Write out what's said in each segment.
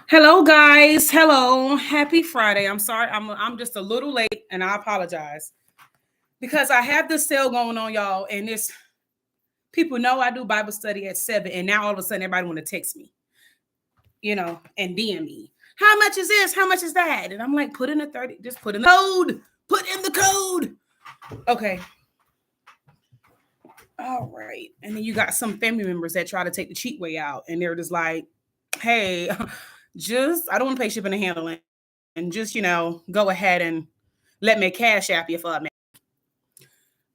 Hello, guys. Hello. Happy Friday. I'm sorry. I'm just a little late, and I apologize because I have this sale going on, y'all. And this people know I do Bible study at 7, and now all of a sudden everybody want to text me, and DM me. How much is this? How much is that? And I'm like, put in the 30. Just put in the code. Put in the code. Okay. All right. And then you got some family members that try to take the cheap way out, and they're just like, hey, I don't want to pay shipping and handling, and just go ahead and let me cash app you for me.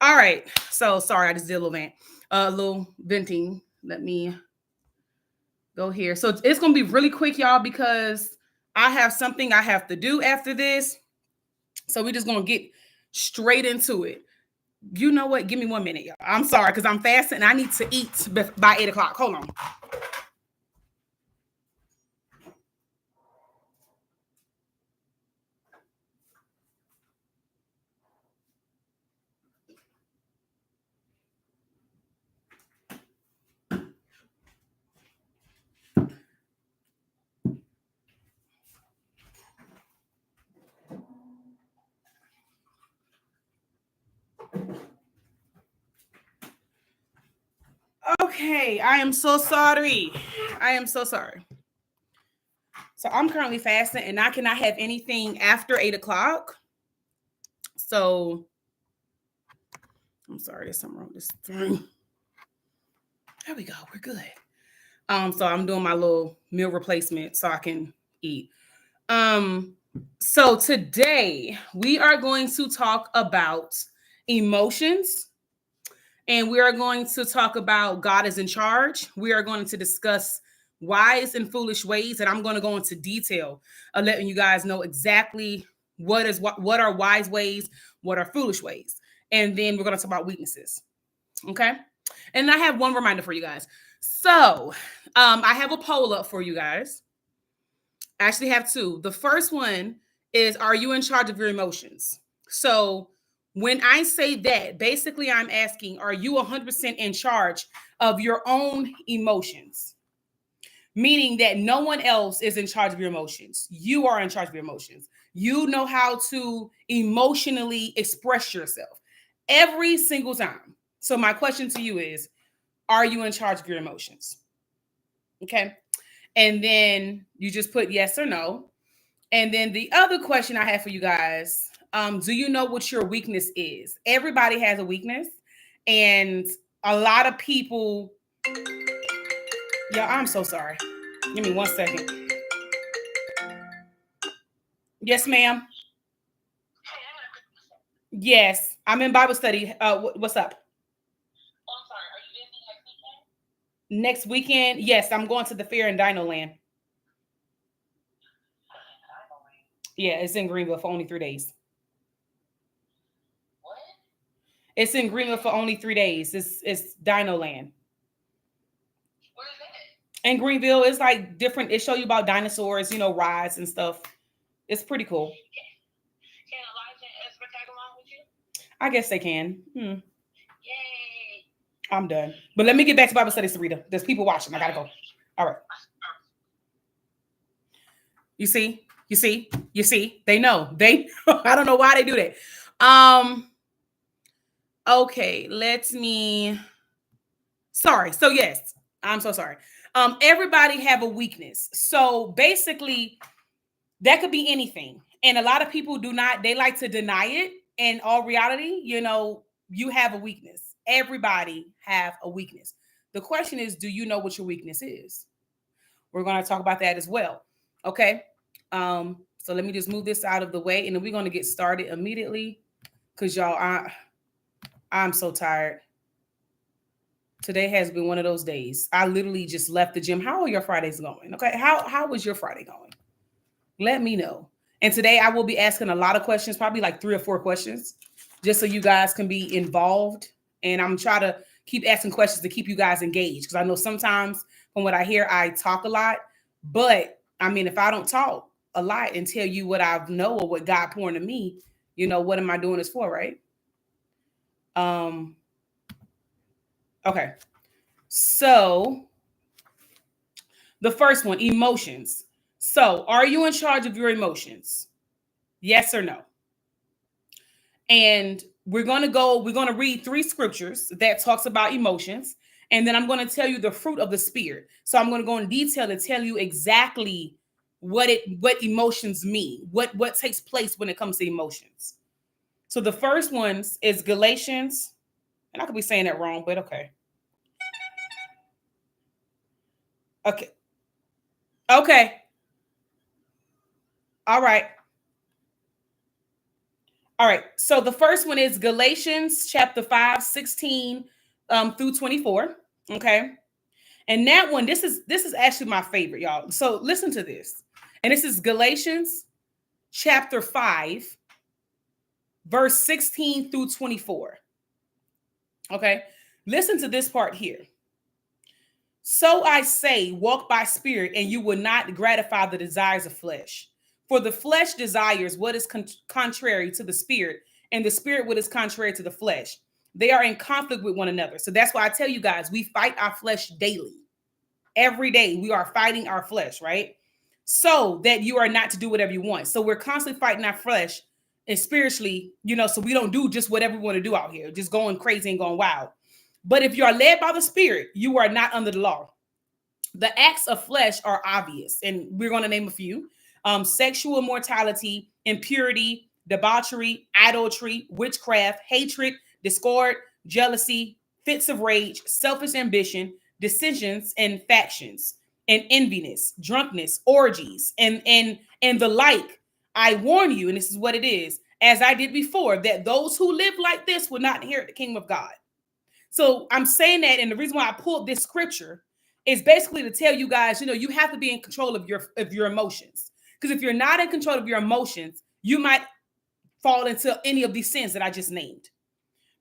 All right. So sorry, I just did a little venting. Let me go here. So it's gonna be really quick, y'all, because I have something I have to do after this. So we're just gonna get straight into it. You know what? Give me 1 minute, y'all. I'm sorry because I'm fasting and I need to eat by 8 o'clock. Hold on. Okay, I am so sorry. I am so sorry. So I'm currently fasting and I cannot have anything after 8 o'clock. So I'm sorry, there's something wrong with this thing. There we go. We're good. So I'm doing my little meal replacement so I can eat. So today we are going to talk about emotions. And we are going to talk about God is in charge. We are going to discuss wise and foolish ways. And I'm going to go into detail of letting you guys know exactly what are wise ways, what are foolish ways. And then we're going to talk about weaknesses. Okay. And I have one reminder for you guys. So I have a poll up for you guys. I actually have two. The first one is, are you in charge of your emotions? So when I say that, basically I'm asking, are you 100% in charge of your own emotions? Meaning that no one else is in charge of your emotions. You are in charge of your emotions. You know how to emotionally express yourself every single time. So my question to you is, are you in charge of your emotions? Okay. And then you just put yes or no. And then the other question I have for you guys, do you know what your weakness is? Everybody has a weakness. And a lot of people, I'm so sorry. Give me 1 second. Yes, ma'am. Yes, I'm in Bible study. What's up? Next weekend? Yes, I'm going to the fair in Dino Land. Yeah, it's in Greenville for only 3 days. What? It's in Greenville for only 3 days. It's Dino Land. Where is it? In Greenville, it's like different. It show you about dinosaurs, rides and stuff. It's pretty cool. Can Elijah and Ezra tag along with you? I guess they can. Yay. I'm done. But let me get back to Bible study, Sarita. There's people watching. I gotta go. All right. You see? They know. I don't know why they do that. Okay, sorry. So yes, I'm so sorry. Everybody have a weakness. So basically, that could be anything. And a lot of people they like to deny it. In all reality, you have a weakness. Everybody have a weakness. The question is, do you know what your weakness is? We're going to talk about that as well. Okay. So let me just move this out of the way and then we're going to get started immediately. Cause y'all, I'm so tired. Today has been one of those days. I literally just left the gym. How are your Fridays going? Okay. How was your Friday going? Let me know. And today I will be asking a lot of questions, probably like 3 or 4 questions, just so you guys can be involved. And I'm trying to keep asking questions to keep you guys engaged. Because I know sometimes from what I hear, I talk a lot. But I mean, if I don't talk a lot and tell you what I know or what God poured into me, what am I doing this for, right? Okay. So The first one, emotions. So, are you in charge of your emotions? Yes or no? And we're going to read three scriptures that talks about emotions. And then I'm going to tell you the fruit of the spirit. So I'm going to go in detail and tell you exactly what emotions mean, what takes place when it comes to emotions. So the first one is Galatians, and I could be saying that wrong, but okay. Okay. Okay. All right. All right. So the first one is Galatians chapter 5, 16 through 24. Okay. And that one, this is actually my favorite, y'all. So listen to this. And this is Galatians chapter 5, verse 16 through 24. Okay. Listen to this part here. So I say, walk by spirit, and you will not gratify the desires of flesh. For the flesh desires what is contrary to the spirit, and the spirit what is contrary to the flesh. They are in conflict with one another. So that's why I tell you guys, we fight our flesh daily. Every day we are fighting our flesh, right? So that you are not to do whatever you want. So we're constantly fighting our flesh and spiritually, so we don't do just whatever we want to do out here, just going crazy and going wild. But if you are led by the spirit, you are not under the law. The acts of flesh are obvious, and we're going to name a few: sexual immorality, impurity, debauchery, adultery, witchcraft, hatred, discord, jealousy, fits of rage, selfish ambition, dissensions and factions, and enviness, drunkenness, orgies, and the like. I warn you, and this is what it is, as I did before, that those who live like this will not inherit the kingdom of God. So I'm saying that, and the reason why I pulled this scripture is basically to tell you guys, you have to be in control of your emotions. Because if you're not in control of your emotions, you might fall into any of these sins that I just named.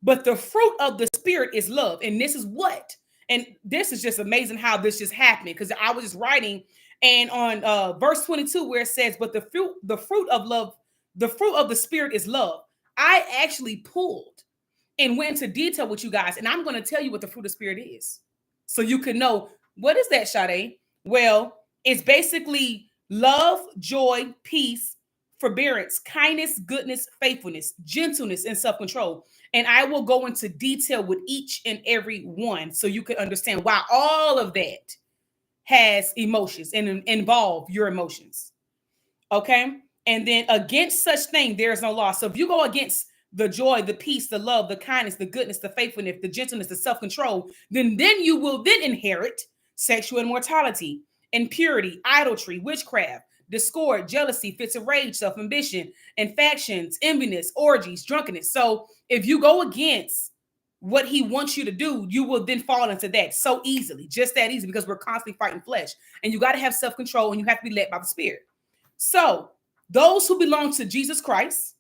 But the fruit of the spirit is love. And this is what, and this is just amazing how this just happened. Because I was just writing, and on verse 22, where it says, but the fruit of love, the fruit of the spirit is love. I actually pulled and went into detail with you guys. And I'm going to tell you what the fruit of spirit is. So you can know, what is that, Sade? Well, it's basically love, joy, peace, forbearance, kindness, goodness, faithfulness, gentleness, and self-control. And I will go into detail with each and every one so you can understand why all of that has emotions and involve your emotions. Okay? And then against such thing, there is no law. So if you go against the joy, the peace, the love, the kindness, the goodness, the faithfulness, the gentleness, the self-control, then you will then inherit sexual immorality, impurity, idolatry, witchcraft, discord, jealousy, fits of rage, self-ambition, and factions, enviness, orgies, drunkenness. So if you go against what he wants you to do, you will then fall into that so easily, just that easy, because we're constantly fighting flesh. And you got to have self-control, and you have to be led by the spirit. So those who belong to Jesus Christ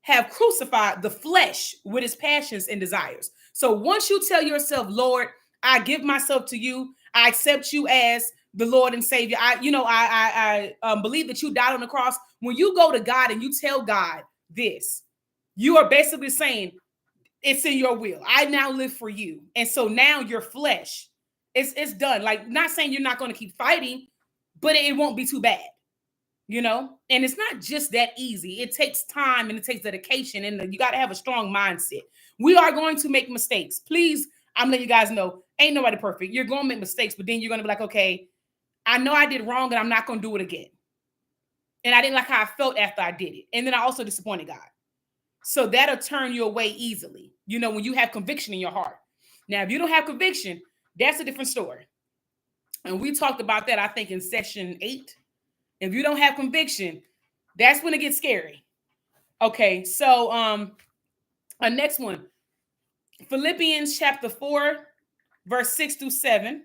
have crucified the flesh with its passions and desires. So once you tell yourself, Lord, I give myself to you, I accept you as the Lord and Savior. I believe that you died on the cross. When you go to God and you tell God this, you are basically saying, it's in your will. I now live for you. And so now your flesh, it's done. Like, not saying you're not going to keep fighting, but it won't be too bad. And it's not just that easy. It takes time, and it takes dedication, and you got to have a strong mindset. We are going to make mistakes. Please, I'm letting you guys know, ain't nobody perfect. You're going to make mistakes, but then you're going to be like, okay, I know I did wrong, and I'm not going to do it again. And I didn't like how I felt after I did it. And then I also disappointed God. So that'll turn you away easily, when you have conviction in your heart. Now, if you don't have conviction, that's a different story. And we talked about that, I think, in session 8. If you don't have conviction, that's when it gets scary. Okay, so our next one, Philippians chapter 4, verse 6 through 7.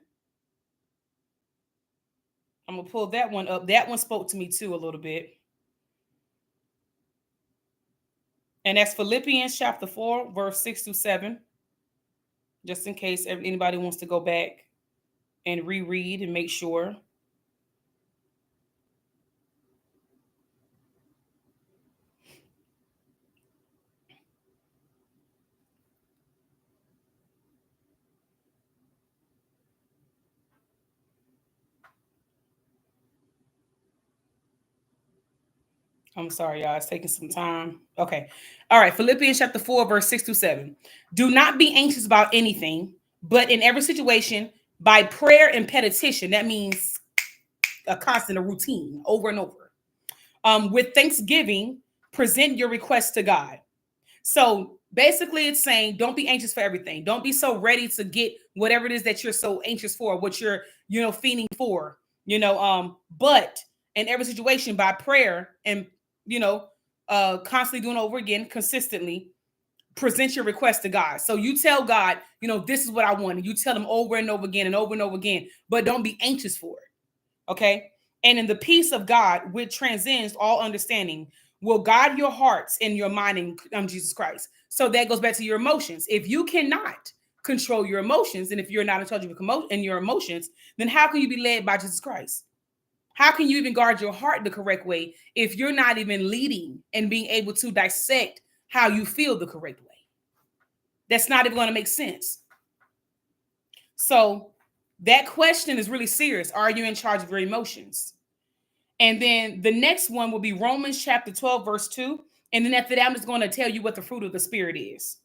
I'm gonna pull that one up. That one spoke to me too a little bit. And that's Philippians chapter 4, verse 6 through 7. Just in case anybody wants to go back and reread and make sure. I'm sorry, y'all. It's taking some time. Okay. All right. Philippians chapter 4, verse 6-7. Do not be anxious about anything, but in every situation, by prayer and petition, that means a constant, a routine, over and over. With thanksgiving, present your requests to God. So basically, it's saying don't be anxious for everything. Don't be so ready to get whatever it is that you're so anxious for, what you're, fiending for, but in every situation by prayer and, constantly doing over again, consistently present your request to God. So you tell God, this is what I want. And you tell him over and over again and over and over again, but don't be anxious for it. Okay. And in the peace of God, which transcends all understanding, will guide your hearts and your mind in Jesus Christ. So that goes back to your emotions. If you cannot control your emotions, and if you're not in charge of your emotions, then how can you be led by Jesus Christ? How can you even guard your heart the correct way if you're not even leading and being able to dissect how you feel the correct way? That's not even going to make sense. So that question is really serious. Are you in charge of your emotions? And then the next one will be Romans chapter 12, verse 2. And then after that, I'm just going to tell you what the fruit of the Spirit is.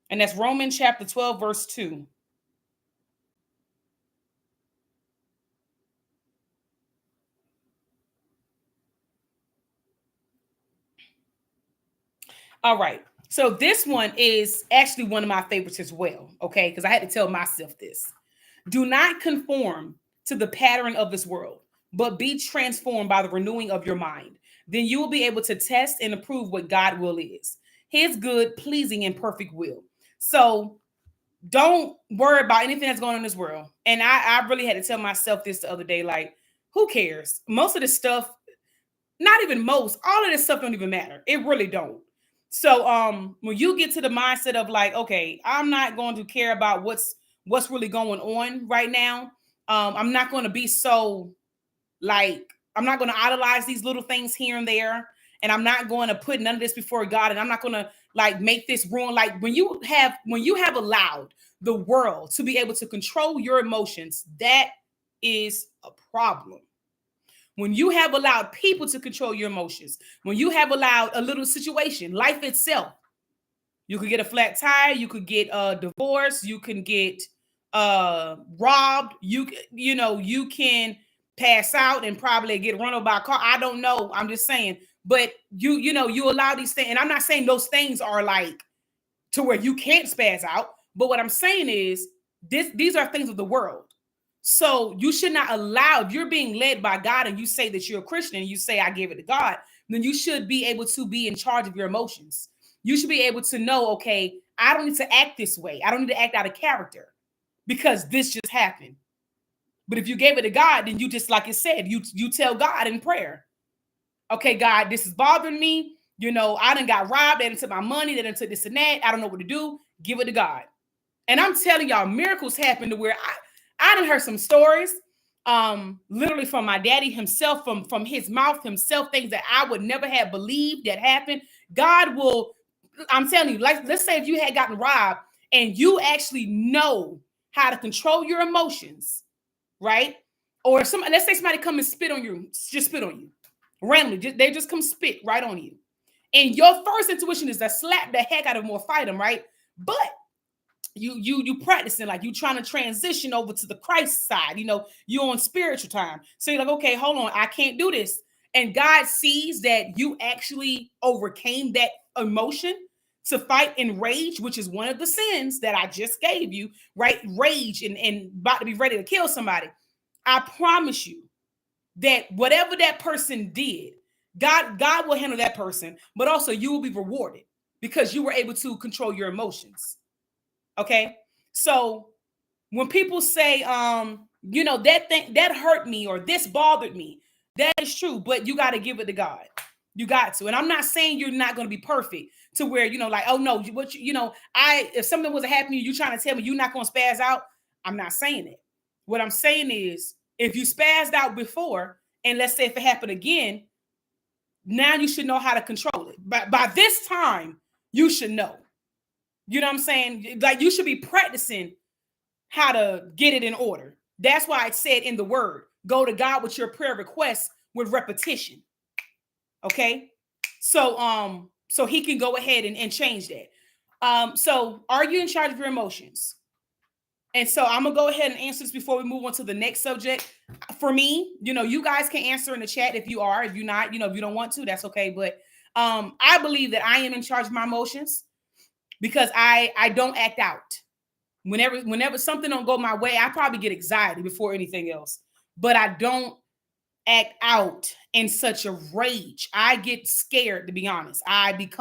And that's Romans chapter 12, verse 2. All right. So this one is actually one of my favorites as well. Okay. Because I had to tell myself this. Do not conform to the pattern of this world, but be transformed by the renewing of your mind. Then you will be able to test and approve what God's will is, his good, pleasing, and perfect will. So don't worry about anything that's going on in this world. And I really had to tell myself this the other day, like, who cares? Most of this stuff, not even most, all of this stuff don't even matter. It really don't. So when you get to the mindset of like, okay, I'm not going to care about what's really going on right now. I'm not going to be so like, I'm not going to idolize these little things here and there. And I'm not going to put none of this before God. And I'm not going to like make this ruin. Like when you have allowed the world to be able to control your emotions, that is a problem. When you have allowed people to control your emotions, when you have allowed a little situation, life itself, you could get a flat tire, you could get a divorce, you can get robbed, you can pass out and probably get run over by a car. I don't know. I'm just saying. But you allow these things, and I'm not saying those things are like to where you can't spaz out. But what I'm saying is these are things of the world. So you should not allow, if you're being led by God and you say that you're a Christian and you say, I gave it to God, then you should be able to be in charge of your emotions. You should be able to know, okay, I don't need to act this way. I don't need to act out of character because this just happened. But if you gave it to God, then you just, like it said, you tell God in prayer, okay, God, this is bothering me. I done got robbed. They done took my money. They done took this and that. I don't know what to do. Give it to God. And I'm telling y'all, miracles happen to where I done heard some stories, literally from my daddy himself, from his mouth himself, things that I would never have believed that happened. God will, I'm telling you, like, let's say if you had gotten robbed and you actually know how to control your emotions, right? Or let's say somebody come and spit on you, just spit on you randomly. They just come spit right on you. And your first intuition is to slap the heck out of them or fight them, right? But you practicing, like you trying to transition over to the Christ side, you on spiritual time. So you're like, okay, hold on, I can't do this. And God sees that you actually overcame that emotion to fight in rage, which is one of the sins that I just gave you, right? Rage and about to be ready to kill somebody. I promise you that whatever that person did, God will handle that person, but also you will be rewarded because you were able to control your emotions. Okay. So when people say, that thing that hurt me or this bothered me, that is true, but you got to give it to God. You got to. And I'm not saying you're not going to be perfect to where, like, oh no, if something wasn't happening, you trying to tell me you're not going to spaz out. I'm not saying it. What I'm saying is if you spazzed out before, and let's say if it happened again, now you should know how to control it. But by this time, you should know. You know what I'm saying? Like you should be practicing how to get it in order. That's why it said in the word, go to God with your prayer requests with repetition. Okay. So he can go ahead and change that. So are you in charge of your emotions? And so I'm gonna go ahead and answer this before we move on to the next subject. For me, you guys can answer in the chat if you are. If you're not, if you don't want to, that's okay. But I believe that I am in charge of my emotions because I don't act out. Whenever something don't go my way, I probably get anxiety before anything else. But I don't act out in such a rage. I get scared, to be honest. I get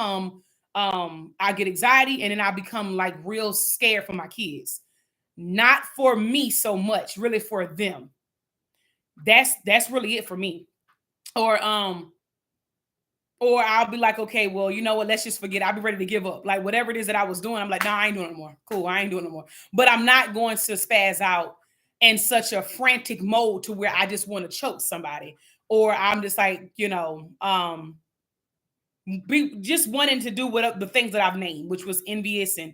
anxiety, and then I become like real scared for my kids. Not for me so much, really for them. That's really it for me. Or or I'll be like, okay, well, you know what? Let's just forget it. I'll be ready to give up. Like whatever it is that I was doing, I'm like, nah, I ain't doing it no more. Cool, I ain't doing it no more. But I'm not going to spaz out in such a frantic mode to where I just want to choke somebody. Or I'm just like, be just wanting to do what the things that I've named, which was envious and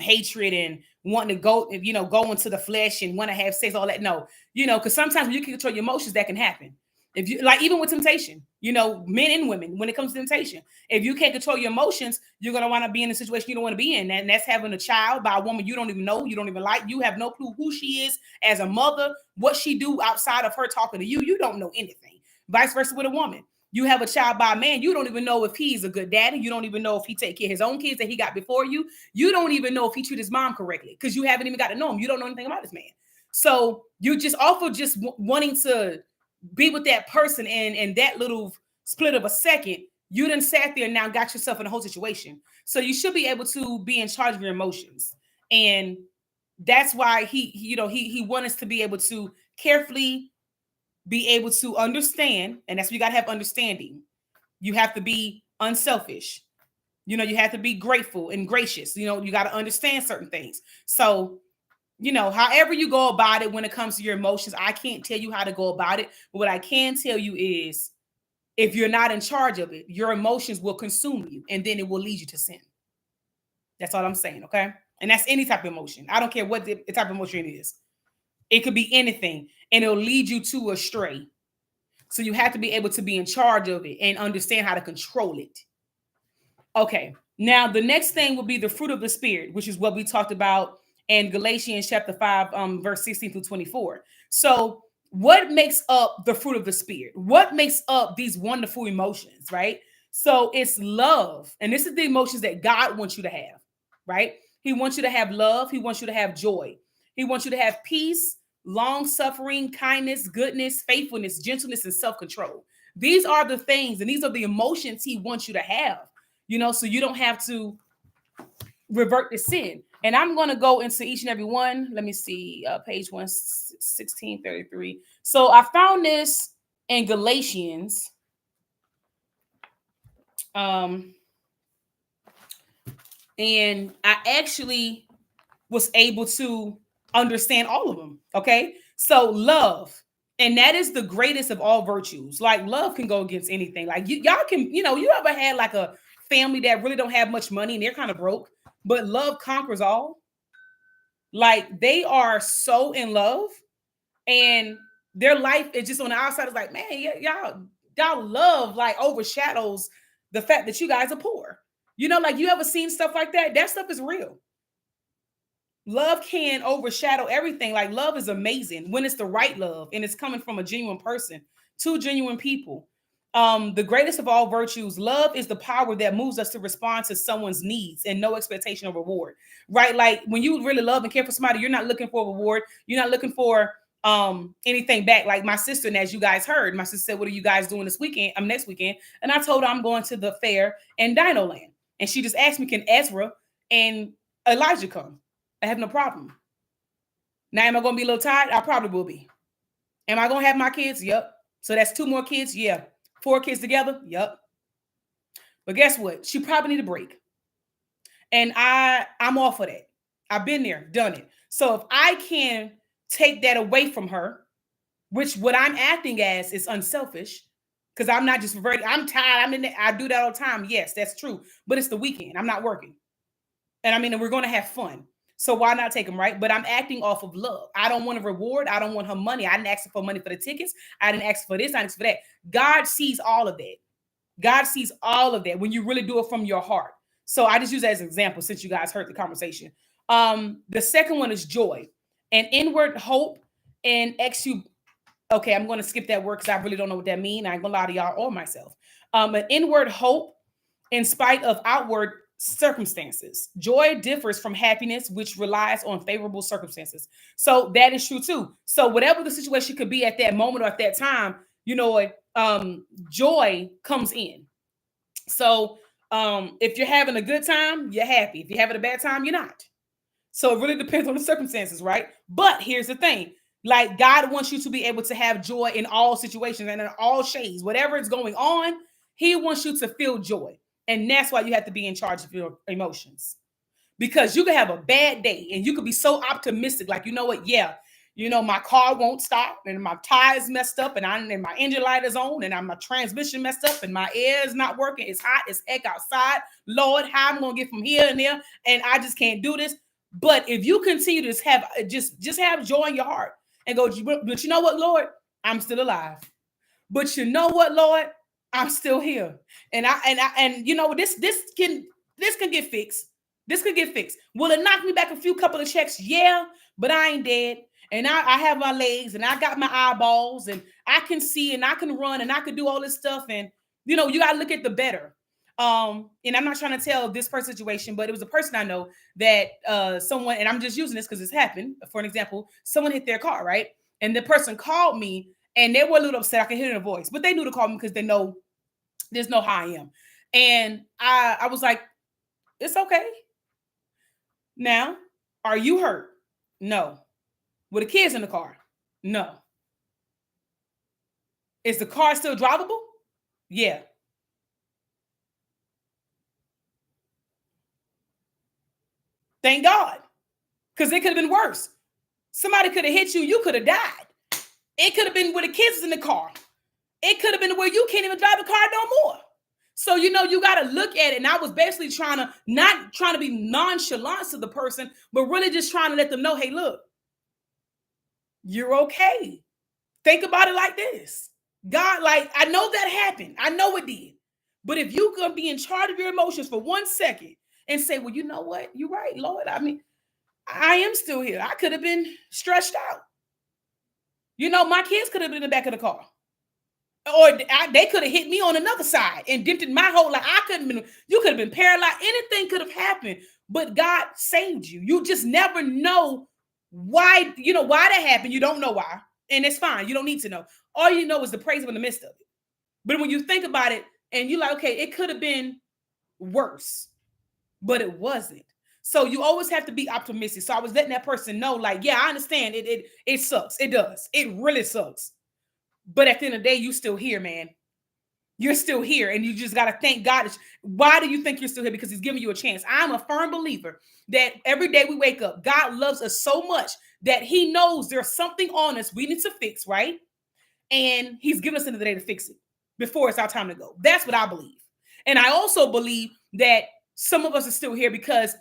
hatred and wanting to go into the flesh and want to have sex, all that. No, because sometimes when you can control your emotions, that can happen. If you like, even with temptation, men and women, when it comes to temptation, if you can't control your emotions, you're gonna want to be in a situation you don't want to be in, and that's having a child by a woman you don't even know, you don't even like, you have no clue who she is as a mother, what she do outside of her talking to you, you don't know anything. Vice versa with a woman. You have a child by a man, you don't even know if he's a good daddy. You don't even know if he take care of his own kids that he got before you. You don't even know if he treat his mom correctly because you haven't even got to know him. You don't know anything about this man. So you just also just wanting to be with that person and that little split of a second, you done sat there and now got yourself in a whole situation. So you should be able to be in charge of your emotions. And that's why he wants us to be able to carefully be able to understand, and that's what you got to have understanding. You have to be unselfish. You have to be grateful and gracious. You got to understand certain things. So, however you go about it when it comes to your emotions, I can't tell you how to go about it. But what I can tell you is if you're not in charge of it, your emotions will consume you and then it will lead you to sin. That's all I'm saying. Okay. And that's any type of emotion. I don't care what the type of emotion it is. It could be anything and it'll lead you to astray. So you have to be able to be in charge of it and understand how to control it. Okay. Now, the next thing will be the fruit of the spirit, which is what we talked about in Galatians chapter 5, verse 16 through 24. So what makes up the fruit of the spirit? What makes up these wonderful emotions, right? So it's love. And this is the emotions that God wants you to have, right? He wants you to have love. He wants you to have joy. He wants you to have peace, long suffering, kindness, goodness, faithfulness, gentleness, and self-control. These are the things, and these are the emotions he wants you to have, so you don't have to revert to sin. And I'm going to go into each and every one. Let me see, page 1633. So I found this in Galatians. And I actually was able to understand all of them. Okay. So love. And that is the greatest of all virtues. Like love can go against anything. Like y'all can, you ever had like a family that really don't have much money and they're kind of broke, but love conquers all. Like they are so in love and their life is just on the outside. It's like, man, y'all love like overshadows the fact that you guys are poor. Like you ever seen stuff like that? That stuff is real. Love can overshadow everything. Like love is amazing when it's the right love and it's coming from a genuine person, two genuine people. The greatest of all virtues, love is the power that moves us to respond to someone's needs and no expectation of reward, right? Like when you really love and care for somebody, you're not looking for a reward. You're not looking for anything back. Like my sister, and as you guys heard, my sister said, what are you guys doing this weekend? Next weekend. And I told her I'm going to the fair in Dino Land. And she just asked me, can Ezra and Elijah come? I have no problem. Now, am I going to be a little tired? I probably will be. Am I going to have my kids? Yep. So that's 2 more kids? Yeah. 4 kids together? Yep. But guess what? She probably need a break. And I'm all for that. I've been there, done it. So if I can take that away from her, which what I'm acting as is unselfish, because I'm not just reverting. I'm tired. I do that all the time. Yes, that's true. But it's the weekend. I'm not working. And we're going to have fun. So why not take them, right? But I'm acting off of love. I don't want a reward. I don't want her money. I didn't ask for money for the tickets. I didn't ask for this. I didn't ask for that. God sees all of that. God sees all of that when you really do it from your heart. So I just use that as an example since you guys heard the conversation. The second one is joy, and inward hope and exu. Okay, I'm going to skip that word because I really don't know what that means. I ain't gonna lie to y'all or myself. An inward hope in spite of outward circumstances. Joy differs from happiness, which relies on favorable circumstances. So that is true too. So whatever the situation could be at that moment or at that time, joy comes in. So if you're having a good time, you're happy. If you're having a bad time, you're not. So it really depends on the circumstances, right? But here's the thing. Like God wants you to be able to have joy in all situations and in all shades. Whatever is going on, he wants you to feel joy. And that's why you have to be in charge of your emotions. Because you can have a bad day and you could be so optimistic, like, you know what? Yeah, my car won't stop and my tires messed up and my engine light is on and my transmission messed up and my air is not working. It's hot as heck outside. Lord, how I'm gonna get from here and there, and I just can't do this. But if you continue to have just have joy in your heart and go, but you know what, Lord, I'm still alive. But you know what, Lord, I'm still here. And this can get fixed. This could get fixed. Will it knock me back a few couple of checks? Yeah, but I ain't dead. And I have my legs and I got my eyeballs and I can see and I can run and I can do all this stuff. And you got to look at the better. And I'm not trying to tell this person situation, but it was a person I know that someone, and I'm just using this because it's happened. For an example, someone hit their car, right? And the person called me and they were a little upset. I could hear it in their voice, but they knew to call me because they know there's no how I am. And I was like, it's okay. Now, are you hurt? No. Were the kids in the car? No. Is the car still drivable? Yeah. Thank God. Because it could have been worse. Somebody could have hit you. You could have died. It could have been where the kids in the car. It could have been where you can't even drive the car no more. So, you got to look at it. And I was basically not trying to be nonchalant to the person, but really just trying to let them know, hey, look, you're okay. Think about it like this. God, like, I know that happened. I know it did. But if you could be in charge of your emotions for 1 second and say, well, you know what? You're right, Lord. I mean, I am still here. I could have been stretched out. My kids could have been in the back of the car. Or they could have hit me on another side and dented my whole life. You could have been paralyzed. Anything could have happened, but God saved you. You just never know why, why that happened. You don't know why. And it's fine. You don't need to know. All you know is the praise in the midst of it. But when you think about it and you're like, okay, it could have been worse, but it wasn't. So you always have to be optimistic. So I was letting that person know, like, yeah, I understand. It sucks. It does. It really sucks. But at the end of the day, you still here, man. You're still here. And you just got to thank God. Why do you think you're still here? Because he's giving you a chance. I'm a firm believer that every day we wake up, God loves us so much that he knows there's something on us we need to fix, right? And he's given us another day to fix it before it's our time to go. That's what I believe. And I also believe that some of us are still here because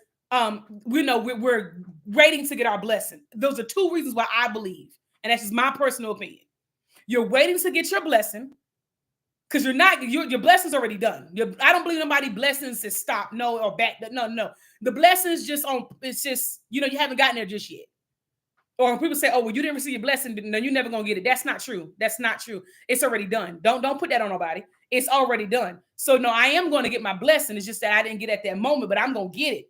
we're waiting to get our blessing. Those are two reasons why I believe. And that's just my personal opinion. You're waiting to get your blessing because your blessing's already done. I don't believe nobody blessings is stopped, no, or back. No. The blessing's it's just, you haven't gotten there just yet. Or when people say, oh, well, you didn't receive your blessing, no, you're never going to get it. That's not true. That's not true. It's already done. Don't put that on nobody. It's already done. So no, I am going to get my blessing. It's just that I didn't get it at that moment, but I'm going to get it.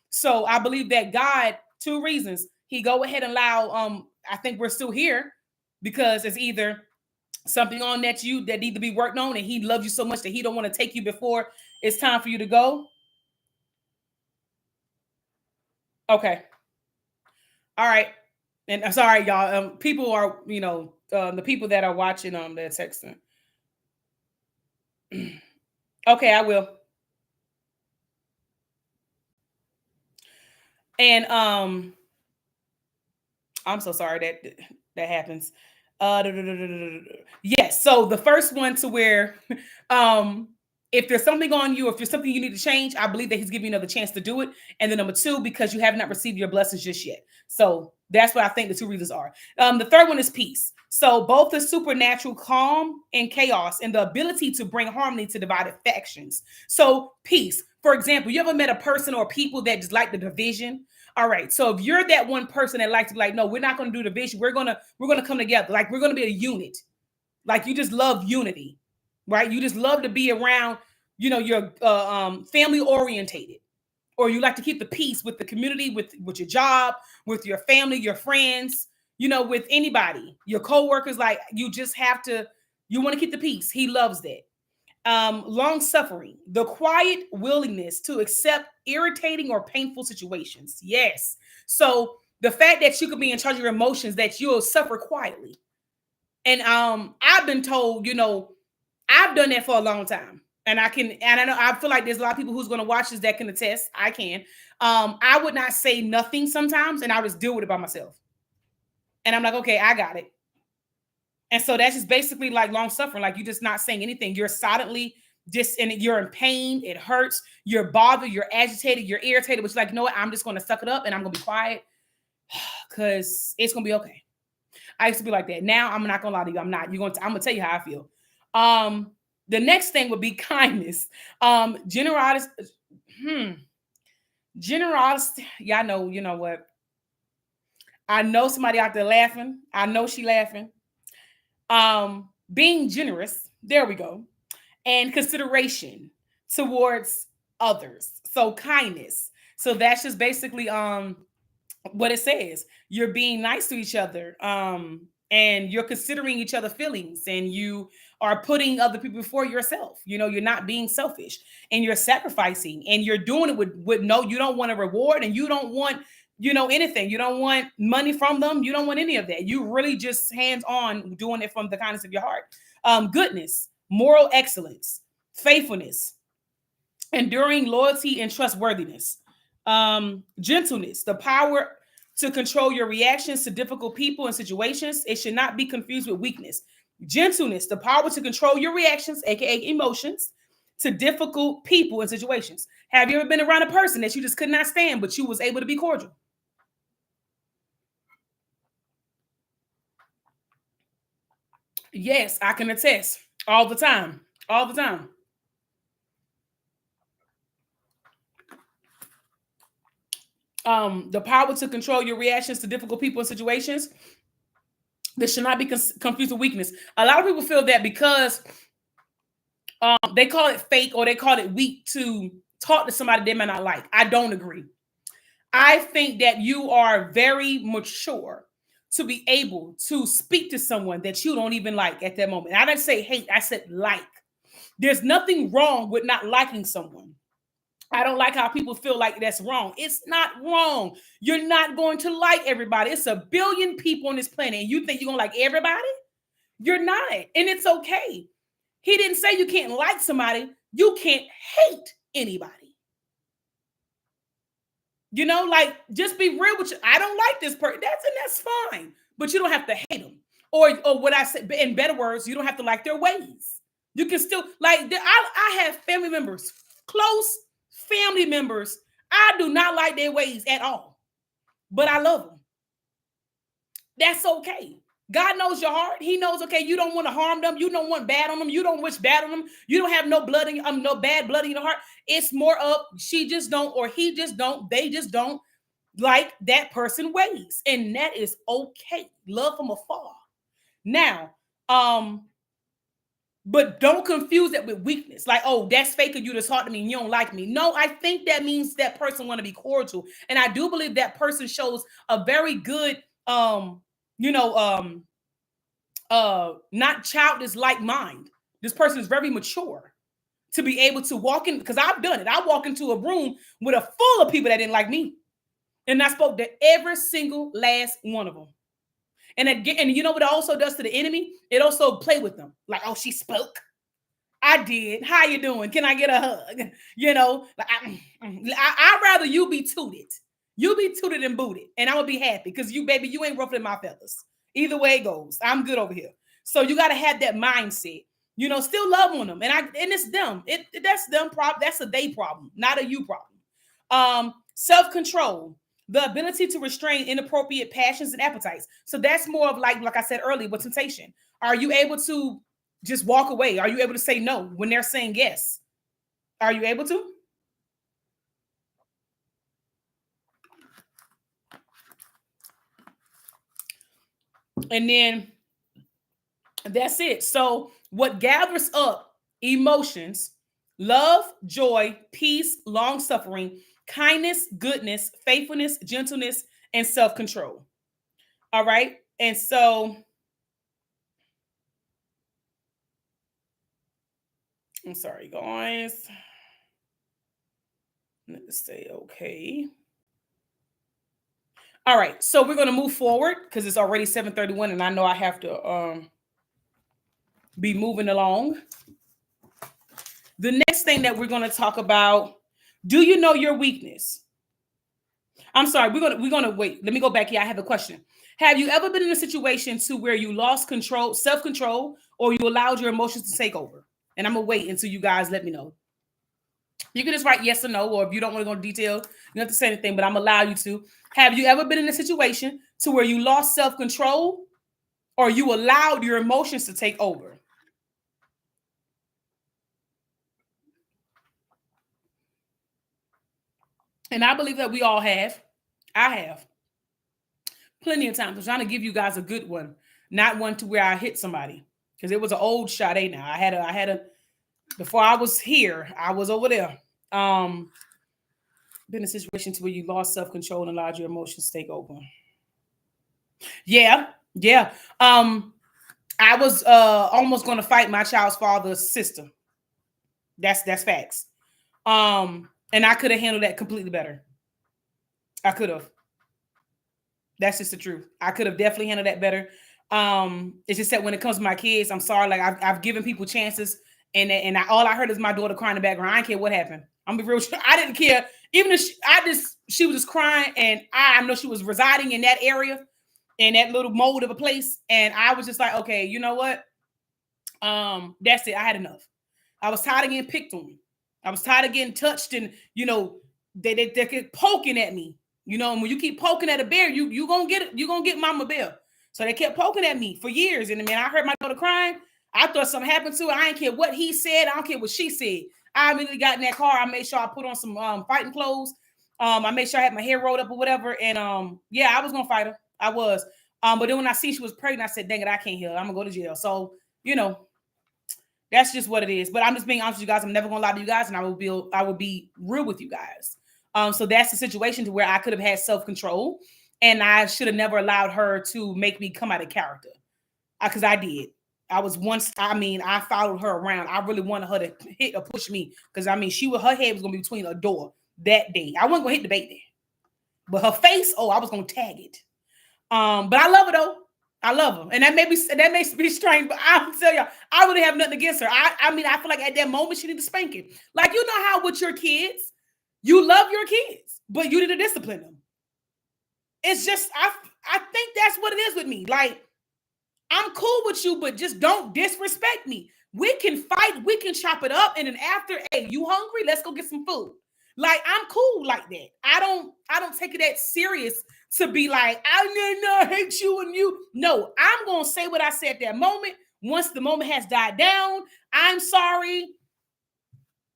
So I believe that God, two reasons, he go ahead and allow, I think we're still here because it's either something on that need to be worked on, and he loves you so much that he don't want to take you before it's time for you to go. Okay. All right. And I'm sorry, y'all. People are, the people that are watching, they're texting. Okay, I will. And I'm so sorry that happens. Yes. So the first one to where If there's something on you, if there's something you need to change, I believe that he's giving you another chance to do it. And then number two, because you have not received your blessings just yet. So that's what I think the two reasons are. The third one is peace. So both the supernatural calm and chaos and the ability to bring harmony to divided factions. So peace. For example, you ever met a person or people that just like the division? All right. So if you're that one person that likes to be like, no, we're not going to do division. We're gonna come together. Like we're gonna be a unit. Like you just love unity, right? You just love to be around, you're family orientated, or you like to keep the peace with the community, with your job, with your family, your friends, with anybody, your coworkers. Like you want to keep the peace. He loves that. Long suffering, the quiet willingness to accept irritating or painful situations. Yes. So the fact that you could be in charge of your emotions, that you'll suffer quietly. And I've been told, I've done that for a long time. And I feel like there's a lot of people who's going to watch this that can attest. I can. I would not say nothing sometimes, and I'll just deal with it by myself. And I'm like, okay, I got it. And so that's just basically like long suffering. Like you're just not saying anything. You're silently and you're in pain. It hurts. You're bothered. You're agitated. You're irritated. But you're like, you know what? I'm just going to suck it up and I'm going to be quiet because it's going to be okay. I used to be like that. Now I'm not going to lie to you. I'm not. I'm going to tell you how I feel. The next thing would be kindness. Generosity. Generosity. Y'all know, you know what? I know somebody out there laughing. I know she laughing. Being generous, there we go, and consideration towards others. So kindness. So that's just basically what it says. You're being nice to each other, and you're considering each other's feelings, and you are putting other people before yourself. You're not being selfish, and you're sacrificing, and you're doing it with no, you don't want a reward, and you don't want anything. You don't want money from them. You don't want any of that. You really just hands-on doing it from the kindness of your heart. Goodness, moral excellence, faithfulness, enduring loyalty and trustworthiness. Gentleness, the power to control your reactions to difficult people and situations. It should not be confused with weakness. Gentleness, the power to control your reactions, aka emotions, to difficult people and situations. Have you ever been around a person that you just could not stand, but you was able to be cordial? Yes, I can attest. All the time. All the time. The power to control your reactions to difficult people and situations. This should not be confused with weakness. A lot of people feel that because they call it fake or they call it weak to talk to somebody they may not like. I don't agree. I think that you are very mature to be able to speak to someone that you don't even like at that moment. I didn't say hate, I said like. There's nothing wrong with not liking someone. I don't like how people feel like that's wrong. It's not wrong. You're not going to like everybody. It's 1 billion people on this planet, and you think you're going to like everybody? You're not, and it's okay. He didn't say you can't like somebody. You can't hate anybody. Like, just be real with you. I don't like this person. That's fine. But you don't have to hate them. Or what I said, in better words, you don't have to like their ways. You can still, like, I have family members, close family members. I do not like their ways at all. But I love them. That's okay. God knows your heart. He knows, okay, you don't want to harm them. You don't want bad on them. You don't wish bad on them. You don't have no bad blood in your heart. It's more of she just don't, or he just don't, they just don't like that person ways. And that is okay. Love from afar. Now, but don't confuse it with weakness. Like, oh, that's fake of you to talk to me and you don't like me. No, I think that means that person want to be cordial. And I do believe that person shows a very good not childish like mind. This person is very mature to be able to walk in, because I've done it. I walk into a room with a full of people that didn't like me. And I spoke to every single last one of them. And again, and you know what it also does to the enemy? It also play with them. Like, oh, she spoke. I did. How you doing? Can I get a hug? Like I'd rather you be tooted. You be tooted and booted. And I'm going to be happy because you ain't ruffling my feathers. Either way it goes. I'm good over here. So you got to have that mindset. Still love on them. And it's them. That's them problem. That's a they problem, not a you problem. Self-control, the ability to restrain inappropriate passions and appetites. So that's more of like I said earlier, with temptation. Are you able to just walk away? Are you able to say no when they're saying yes? Are you able to? And then that's it. So what gathers up emotions: love, joy, peace, long suffering, kindness, goodness, faithfulness, gentleness, and self-control. All right. And so I'm sorry, guys. Let's say okay. All right. So we're going to move forward because it's already 7:31 and I know I have to be moving along. The next thing that we're going to talk about, do you know your weakness? I'm sorry, we're gonna wait. Let me go back here. I have a question. Have you ever been in a situation to where you lost control, self-control, or you allowed your emotions to take over? And I'm gonna wait until you guys let me know. You can just write yes or no, or if you don't want to go into detail, you don't have to say anything, but I'm gonna allow you to. Have you ever been in a situation to where you lost self-control or you allowed your emotions to take over? And I believe that we all have. I have plenty of times. I'm trying to give you guys a good one, not one to where I hit somebody, because it was an old shot. Now I had a before I was here, I was over there. Been in a situation to where you lost self-control and allowed your emotions to take over. Yeah, yeah. I was almost going to fight my child's father's sister. That's facts. And I could have handled that completely better. I could have. That's just the truth. I could have definitely handled that better. It's just that when it comes to my kids, I'm sorry. Like I've given people chances, and all I heard is my daughter crying in the background. I didn't care what happened. I'm gonna be real. I didn't care. Even if she was just crying, and I know she was residing in that area, in that little mold of a place, and I was just like, okay, you know what? That's it. I had enough. I was tired of getting picked on. I was tired of getting touched, and they kept poking at me. And when you keep poking at a bear, you gonna get it. You gonna get Mama Bear. So they kept poking at me for years, and man, I heard my daughter crying. I thought something happened to her. I didn't care what he said. I don't care what she said. I immediately got in that car. I made sure I put on some fighting clothes. I made sure I had my hair rolled up or whatever. And yeah, I was gonna fight her. I was. But then when I see she was pregnant, I said, "Dang it, I can't heal. I'm gonna go to jail." So that's just what it is. But I'm just being honest with you guys. I'm never gonna lie to you guys, and I will be real with you guys. So that's the situation to where I could have had self-control, and I should have never allowed her to make me come out of character. Because I did. I was once. I followed her around. I really wanted her to hit or push me because her head was gonna be between a door that day. I wasn't gonna hit the baby, but her face. Oh, I was gonna tag it. But I love her though. I love her, and that makes me strange. But I'll tell y'all, I really have nothing against her. I feel like at that moment she need to spank it. Like how with your kids, you love your kids, but you need to discipline them. It's just I think that's what it is with me. Like I'm cool with you, but just don't disrespect me. We can fight, we can chop it up, and then after, hey, you hungry? Let's go get some food. Like I'm cool like that. I don't take it that serious to be like, I hate you and you. No, I'm gonna say what I said at that moment. Once the moment has died down, I'm sorry.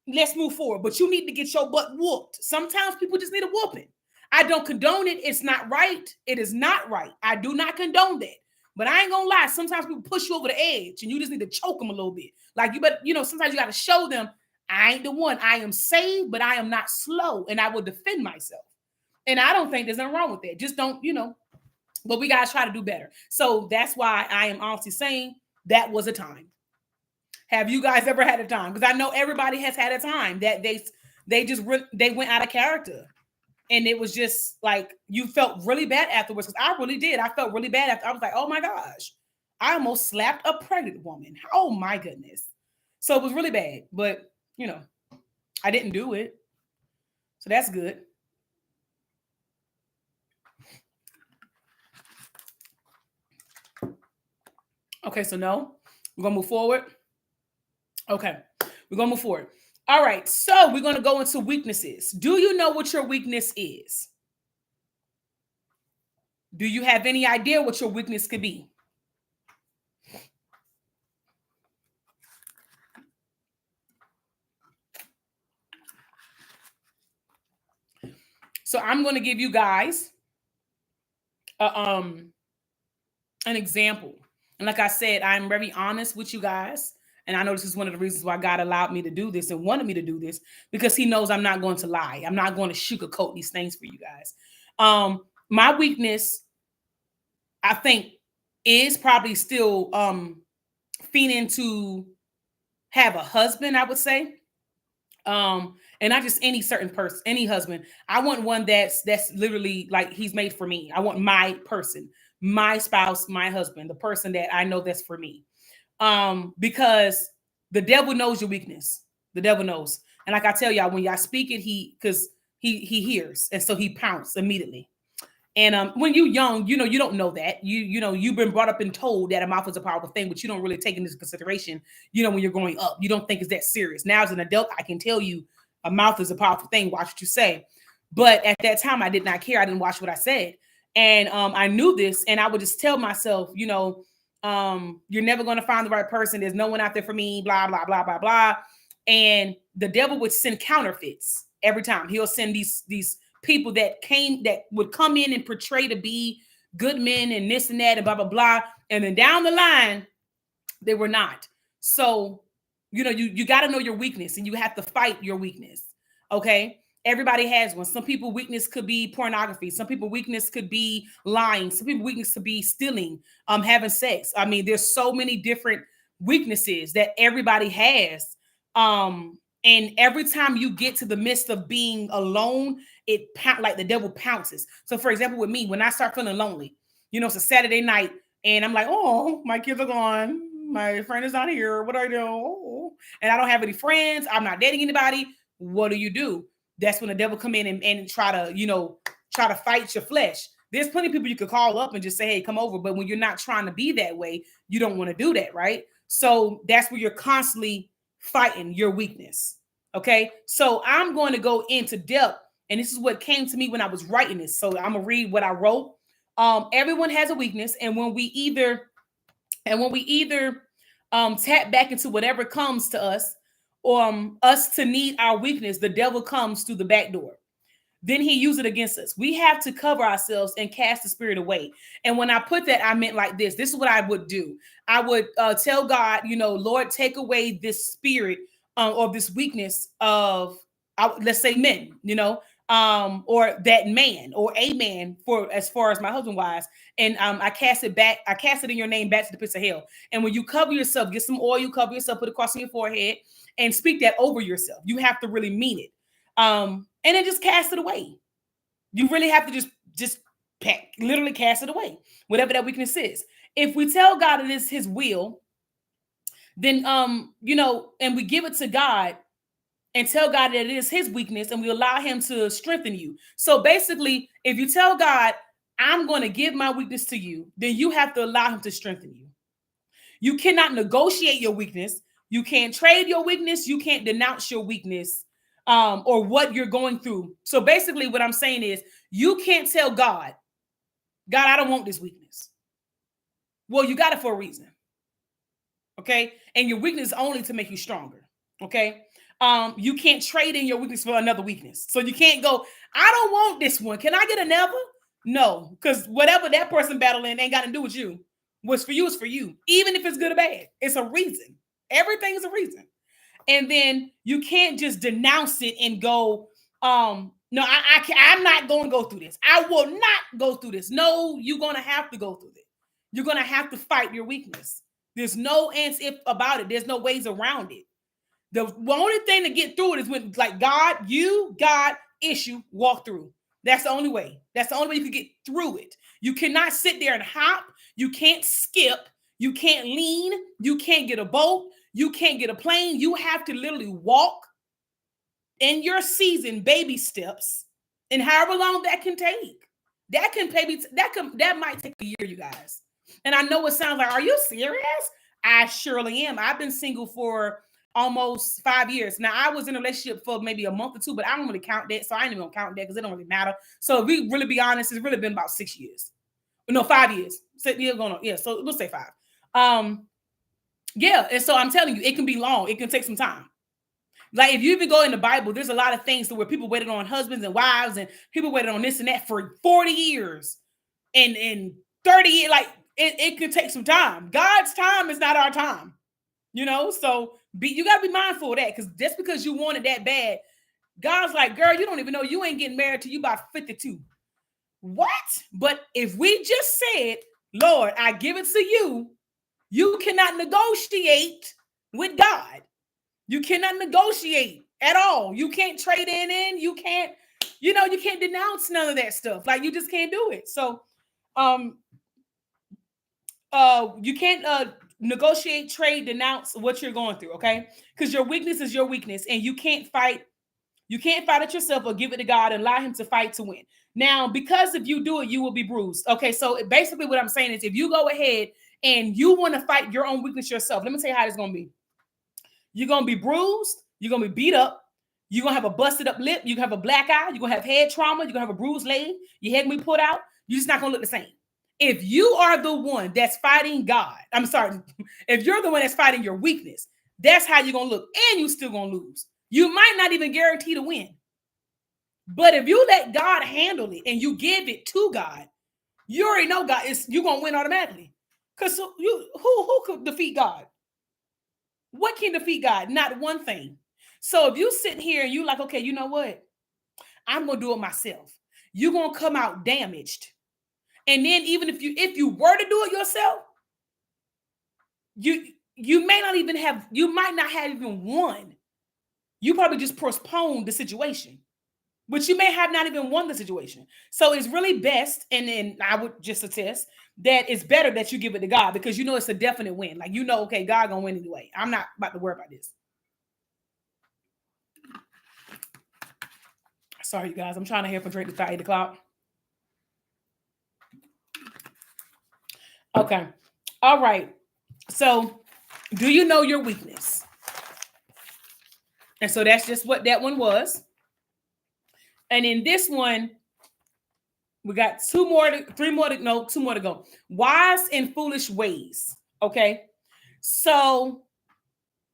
Let's move forward. But you need to get your butt whooped. Sometimes people just need a whooping. I don't condone it. It's not right. It is not right. I do not condone that. But I ain't gonna lie. Sometimes people push you over the edge, and you just need to choke them a little bit. Like sometimes you got to show them I ain't the one. I am saved, but I am not slow, and I will defend myself. And I don't think there's nothing wrong with that. Just don't, but we gotta try to do better. So that's why I am honestly saying that was a time. Have you guys ever had a time? Because I know everybody has had a time that they went out of character. And it was just like you felt really bad afterwards. Because I really did. I felt really bad after. I was like, oh my gosh, I almost slapped a pregnant woman. Oh my goodness. So it was really bad. But I didn't do it. So that's good. Okay, so no, we're gonna move forward. Okay, we're gonna move forward. All right, so we're gonna go into weaknesses. Do you know what your weakness is? Do you have any idea what your weakness could be? So I'm going to give you guys a, an example. And like I said, I'm very honest with you guys. And I know this is one of the reasons why God allowed me to do this and wanted me to do this, because he knows I'm not going to lie. I'm not going to sugarcoat these things for you guys. My weakness, I think, is probably still fiending to have a husband, I would say. And not just any certain person, any husband. I want one that's literally like he's made for me. I want my person, my spouse, my husband, the person that I know that's for me. Because the devil knows your weakness. The devil knows. And like I tell y'all, when y'all speak it, because he hears, and so he pounces immediately. And when you're young, you don't know that. You've been brought up and told that a mouth is a powerful thing, but you don't really take into consideration, when you're growing up. You don't think it's that serious. Now, as an adult, I can tell you a mouth is a powerful thing. Watch what you say. But at that time, I did not care. I didn't watch what I said. And I knew this, and I would just tell myself, you're never going to find the right person. There's no one out there for me, blah, blah, blah, blah, blah. And the devil would send counterfeits every time. He'll send these people that would come in and portray to be good men and this and that and blah, blah, blah. And then down the line, they were not. So, you got to know your weakness, and you have to fight your weakness. Okay. Everybody has one. Some people weakness could be pornography. Some people weakness could be lying. Some people weakness could be stealing, having sex. I mean, there's so many different weaknesses that everybody has. And every time you get to the midst of being alone, like the devil pounces. So for example, with me, when I start feeling lonely, it's a Saturday night and I'm like, oh, my kids are gone. My friend is not here. What do I do? Oh. And I don't have any friends. I'm not dating anybody. What do? That's when the devil come in and try to fight your flesh. There's plenty of people you could call up and just say, hey, come over. But when you're not trying to be that way, you don't want to do that, right? So that's where you're constantly fighting your weakness. Okay. So I'm going to go into depth. And this is what came to me when I was writing this. So I'm gonna read what I wrote. Everyone has a weakness, and when we either tap back into whatever comes to us, or us to need our weakness, the devil comes through the back door. Then he uses it against us. We have to cover ourselves and cast the spirit away. And when I put that, I meant like this. This is what I would do. I would tell God, Lord, take away this spirit or this weakness of, let's say, men, or that man or a man, for as far as my husband wise. And I cast it in your name back to the pits of hell. And when you cover yourself, get some oil, cover yourself, put it across your forehead and speak that over yourself. You have to really mean it. And then just cast it away. You really have to just literally cast it away, whatever that weakness is. If we tell God it is his will, then, and we give it to God and tell God that it is his weakness, and we allow him to strengthen you. So basically, if you tell God, I'm going to give my weakness to you, then you have to allow him to strengthen you. You cannot negotiate your weakness. You can't trade your weakness. You can't denounce your weakness or what you're going through. So basically what I'm saying is you can't tell God, I don't want this weakness. Well, you got it for a reason. Okay. And your weakness is only to make you stronger. Okay. You can't trade in your weakness for another weakness. So you can't go, I don't want this one. Can I get another? No, because whatever that person battling ain't got to do with you. What's for you is for you. Even if it's good or bad, it's a reason. Everything is a reason. And then you can't just denounce it and go, no, I'm not going to go through this. I will not go through this. No, you're going to have to go through it. You're going to have to fight your weakness. There's no ands if about it. There's no ways around it. The only thing to get through it is when, like, God, issue, walk through. That's the only way. That's the only way you can get through it. You cannot sit there and hop. You can't skip. You can't lean. You can't get a boat. You can't get a plane. You have to literally walk in your season, baby steps, and however long that can take. That might take a year, you guys. And I know it sounds like, are you serious? I surely am. I've been single for almost 5 years. Now I was in a relationship for maybe a month or two, but I don't really count that. So I ain't even gonna count that because it don't really matter. So if we really be honest, it's really been about 6 years. No, 5 years. So we'll say 5. Yeah, and so I'm telling you, it can be long. It can take some time. Like if you even go in the Bible, there's a lot of things to where people waited on husbands and wives, and people waited on this and that for 40 years and 30 years. Like it could take some time. God's time is not our time, so you got to be mindful of that, because just because you want it that bad, God's like, girl, you don't even know you ain't getting married till you about 52. What? But if we just said, Lord, I give it to you, you cannot negotiate with God. You cannot negotiate at all. You can't trade in. You can't, you can't denounce none of that stuff. Like you just can't do it. So, you can't negotiate, trade, denounce what you're going through. Okay, because your weakness is your weakness, and you can't fight. You can't fight it yourself or give it to God and allow him to fight to win. Now, because if you do it, you will be bruised. Okay, so basically what I'm saying is if you go ahead and you want to fight your own weakness yourself, let me tell you how it's going to be. You're going to be bruised. You're going to be beat up. You're going to have a busted up lip. You're going to have a black eye. You're going to have head trauma. You're going to have a bruised leg. Your head going to be put out. You're just not going to look the same. If you are the one that's fighting God, I'm sorry, if you're the one that's fighting your weakness, that's how you're going to look, and you're still going to lose. You might not even guarantee to win. But if you let God handle it and you give it to God, you already know God you're going to win automatically. Because who could defeat God? What can defeat God? Not one thing. So if you sit here and you like, okay, you know what? I'm going to do it myself. You're going to come out damaged. And then even if you were to do it yourself, you may not even have, you might not have even won. You probably just postponed the situation, but you may have not even won the situation. So it's really best, and then I would just attest that it's better that you give it to God, because it's a definite win. Like, okay, God gonna win anyway. I'm not about to worry about this. Sorry, you guys. I'm trying to hydrate this by 8 o'clock. Okay. All right. So, do you know your weakness? And so that's just what that one was. And in this one, we got two more to go. Wise and foolish ways. Okay. So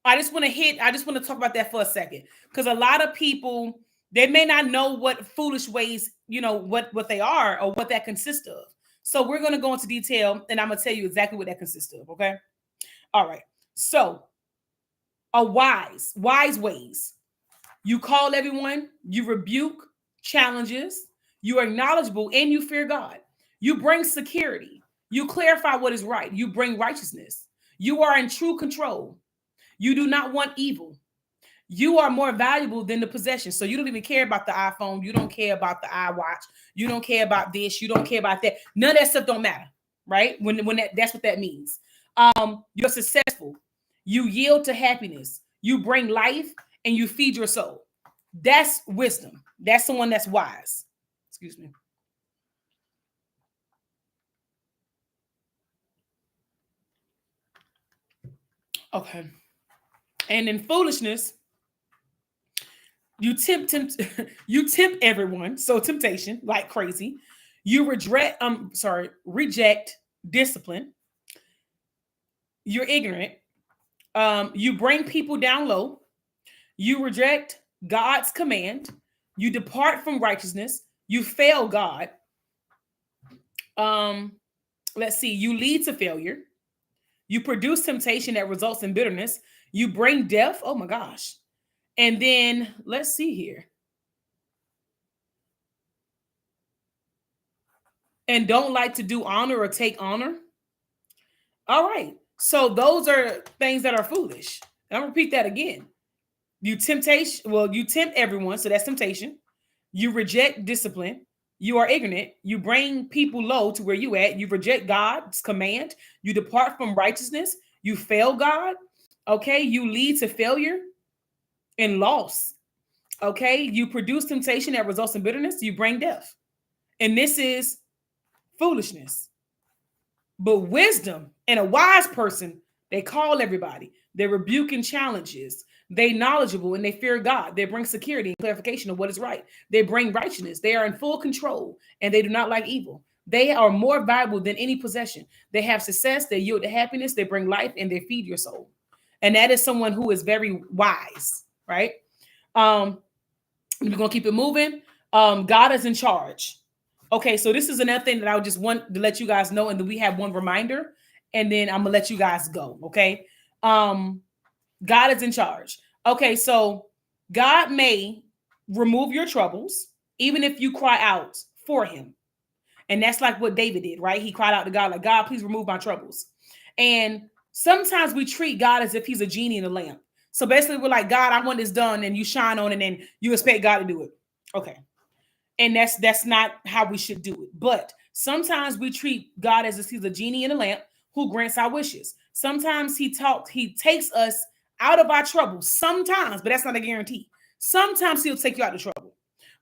I just want to talk about that for a second, because a lot of people, they may not know what foolish ways, what they are or what that consists of. So we're going to go into detail, and I'm going to tell you exactly what that consists of. Okay. All right. So wise ways. You call everyone, you rebuke challenges, you are knowledgeable, and you fear God. You bring security. You clarify what is right. You bring righteousness. You are in true control. You do not want evil. You are more valuable than the possession. So you don't even care about the iPhone. You don't care about the iWatch. You don't care about this. You don't care about that. None of that stuff don't matter, right? When that's what that means. You're successful. You yield to happiness. You bring life, and you feed your soul. That's wisdom. That's someone that's wise. Excuse me. Okay. And in foolishness, you tempt everyone. So temptation, like crazy. You reject discipline. You're ignorant. You bring people down low. You reject God's command. You depart from righteousness. You fail God. Let's see. You lead to failure. You produce temptation that results in bitterness. You bring death. Oh my gosh. And then let's see here. And don't like to do honor or take honor. All right. So those are things that are foolish. I'll repeat that again. You tempt everyone. So that's temptation. You reject discipline. You are ignorant. You bring people low to where you at. You reject God's command. You depart from righteousness. You fail God. Okay. You lead to failure and loss. Okay. You produce temptation that results in bitterness. You bring death. And this is foolishness. But wisdom and a wise person, they call everybody. They're rebuking challenges. They knowledgeable and they fear God. They bring security and clarification of what is right. They bring righteousness. They are in full control and they do not like evil. They are more valuable than any possession. They have success. They yield to happiness. They bring life and they feed your soul. And that is someone who is very wise, right? We're going to keep it moving. God is in charge. Okay, so this is another thing that I would just want to let you guys know. And then we have one reminder and then I'm going to let you guys go. Okay. God is in charge. Okay, so God may remove your troubles, even if you cry out for him. And that's like what David did, right? He cried out to God, like, God, please remove my troubles. And sometimes we treat God as if he's a genie in a lamp. So basically, we're like, God, I want this done, and you shine on it, and you expect God to do it. Okay. And that's not how we should do it. But sometimes we treat God as if he's a genie in a lamp who grants our wishes. Sometimes he takes us out of our troubles sometimes, but that's not a guarantee. Sometimes he'll take you out of trouble.